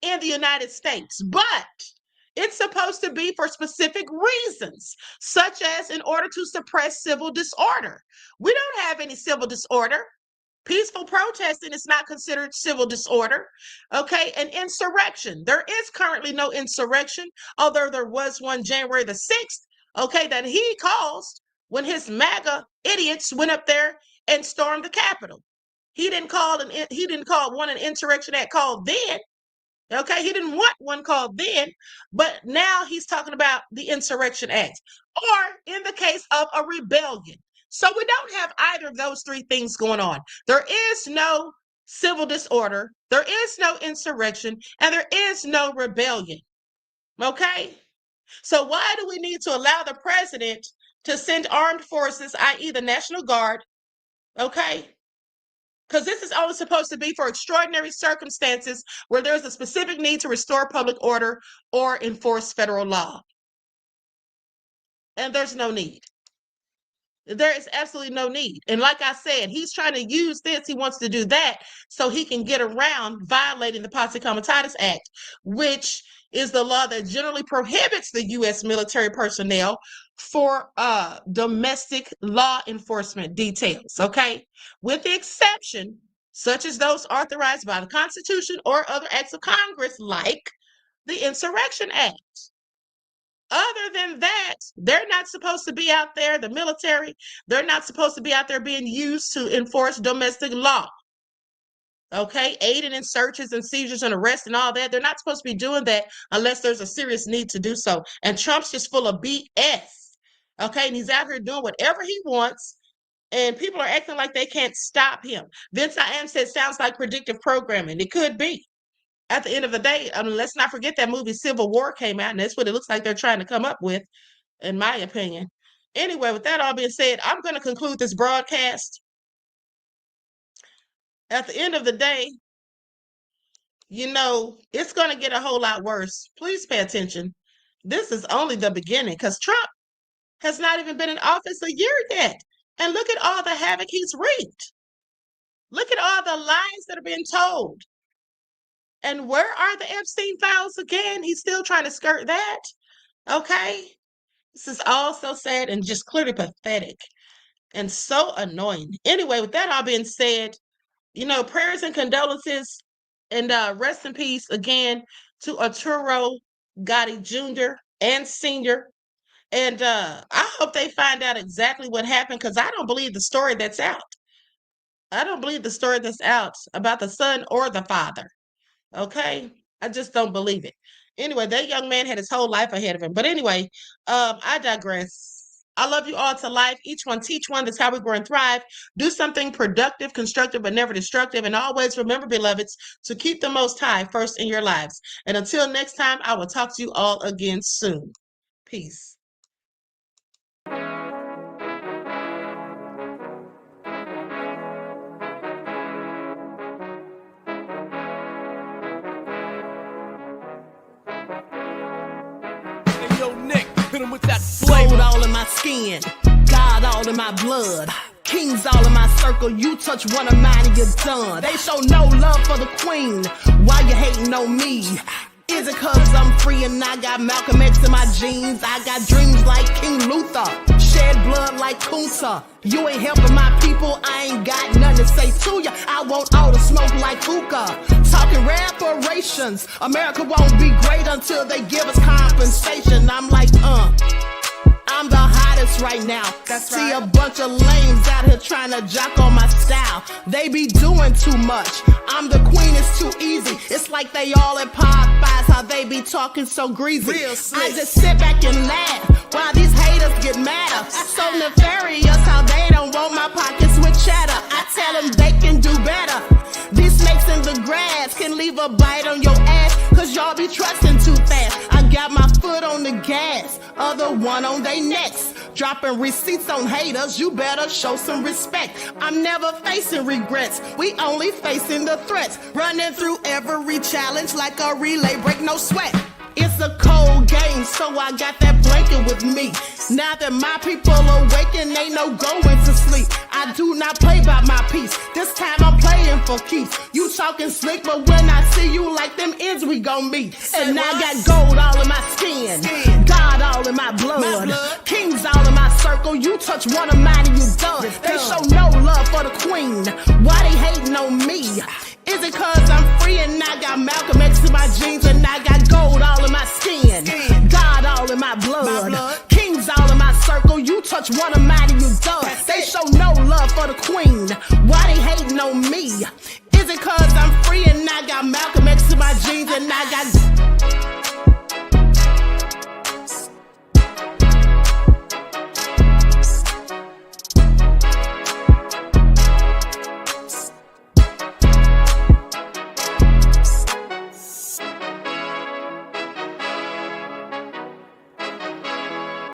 A: in the United States. But it's supposed to be for specific reasons, such as in order to suppress civil disorder. We don't have any civil disorder. Peaceful protesting is not considered civil disorder, okay? And insurrection, there is currently no insurrection, although there was one January the 6th, okay, that he caused when his MAGA idiots went up there and stormed the Capitol. He didn't call one an Insurrection Act called then. Okay, he didn't want one called then, but now he's talking about the Insurrection Act, or in the case of a rebellion. So we don't have either of those three things going on. There is no civil disorder, there is no insurrection, and there is no rebellion. Okay? So why do we need to allow the president to send armed forces, i.e. the National Guard, okay? Because this is only supposed to be for extraordinary circumstances where there's a specific need to restore public order or enforce federal law. And there's no need. There is absolutely no need. And like I said, he's trying to use this. He wants to do that so he can get around violating the Posse Comitatus Act, which is the law that generally prohibits the U.S. military personnel for domestic law enforcement details, okay? With the exception, such as those authorized by the Constitution or other acts of Congress, like the Insurrection Act. Other than that, they're not supposed to be out there, the military, they're not supposed to be out there being used to enforce domestic law. Okay, aiding in searches and seizures and arrests and all that. They're not supposed to be doing that unless there's a serious need to do so. And Trump's just full of BS. Okay, and he's out here doing whatever he wants, and people are acting like they can't stop him. Vince Iam said, sounds like predictive programming. It could be. At the end of the day, let's not forget that movie Civil War came out, and that's what it looks like they're trying to come up with, in my opinion. Anyway, with that all being said, I'm going to conclude this broadcast. At the end of the day, you know, it's going to get a whole lot worse. Please pay attention. This is only the beginning, because Trump has not even been in office a year yet. And look at all the havoc he's wreaked. Look at all the lies that are being told. And where are the Epstein files again? He's still trying to skirt that. Okay? This is all so sad and just clearly pathetic and so annoying. Anyway, with that all being said, you know, prayers and condolences and rest in peace again to Arturo Gatti Jr. and Sr. And I hope they find out exactly what happened, because I don't believe the story that's out. I don't believe the story that's out about the son or the father. Okay? I just don't believe it. Anyway, that young man had his whole life ahead of him. But anyway, I digress. I love you all to life. Each one teach one. That's how we grow and thrive. Do something productive, constructive, but never destructive. And always remember, beloveds, to keep the Most High first in your lives. And until next time, I will talk to you all again soon. Peace.
F: With that gold all in my skin, God all in my blood, kings all in my circle. You touch one of mine and you're done. They show no love for the queen. Why you hating on me? Is it cause I'm free and I got Malcolm X in my jeans? I got dreams like King Luther, shed blood like Kunsa. You ain't helping my people, I ain't got nothing to say to ya. I want all the smoke like hookah. Talking reparations, America won't be great until they give us compensation. I'm like, I'm the hottest right now. That's See right. A bunch of lames out here trying to jock on my style. They be doing too much. I'm the queen, it's too easy. It's like they all at Popeyes, how they be talking so greasy. I just sit back and laugh while these haters get madder. So nefarious how they don't want my pockets with cheddar. I tell them they can do better. These snakes in the grass can leave a bite on your ass, cause y'all be trusting too fast. I got my foot on the gas, other one on they necks. Dropping receipts on haters, you better show some respect. I'm never facing regrets, we only facing the threats. Running through every challenge like a relay, break no sweat. It's a cold game, so I got that blanket with me. Now that my people awaken, ain't no going to sleep. I do not play by my piece. This time I'm playing for keeps. You talking slick, but when I see you like them ends, we gon' meet. And I got gold all in my skin, God all in my blood, kings all in my circle. You touch one of mine and you done. They show no love for the queen. Why they hating on me? Is it cause I'm free and I got Malcolm X in my jeans and I got gold all in my skin, God all in my blood, kings all in my circle. You touch one of mine and you done. They show no love for the queen. Why they hating on me? Is it cause I'm free and I got Malcolm X in my jeans and I got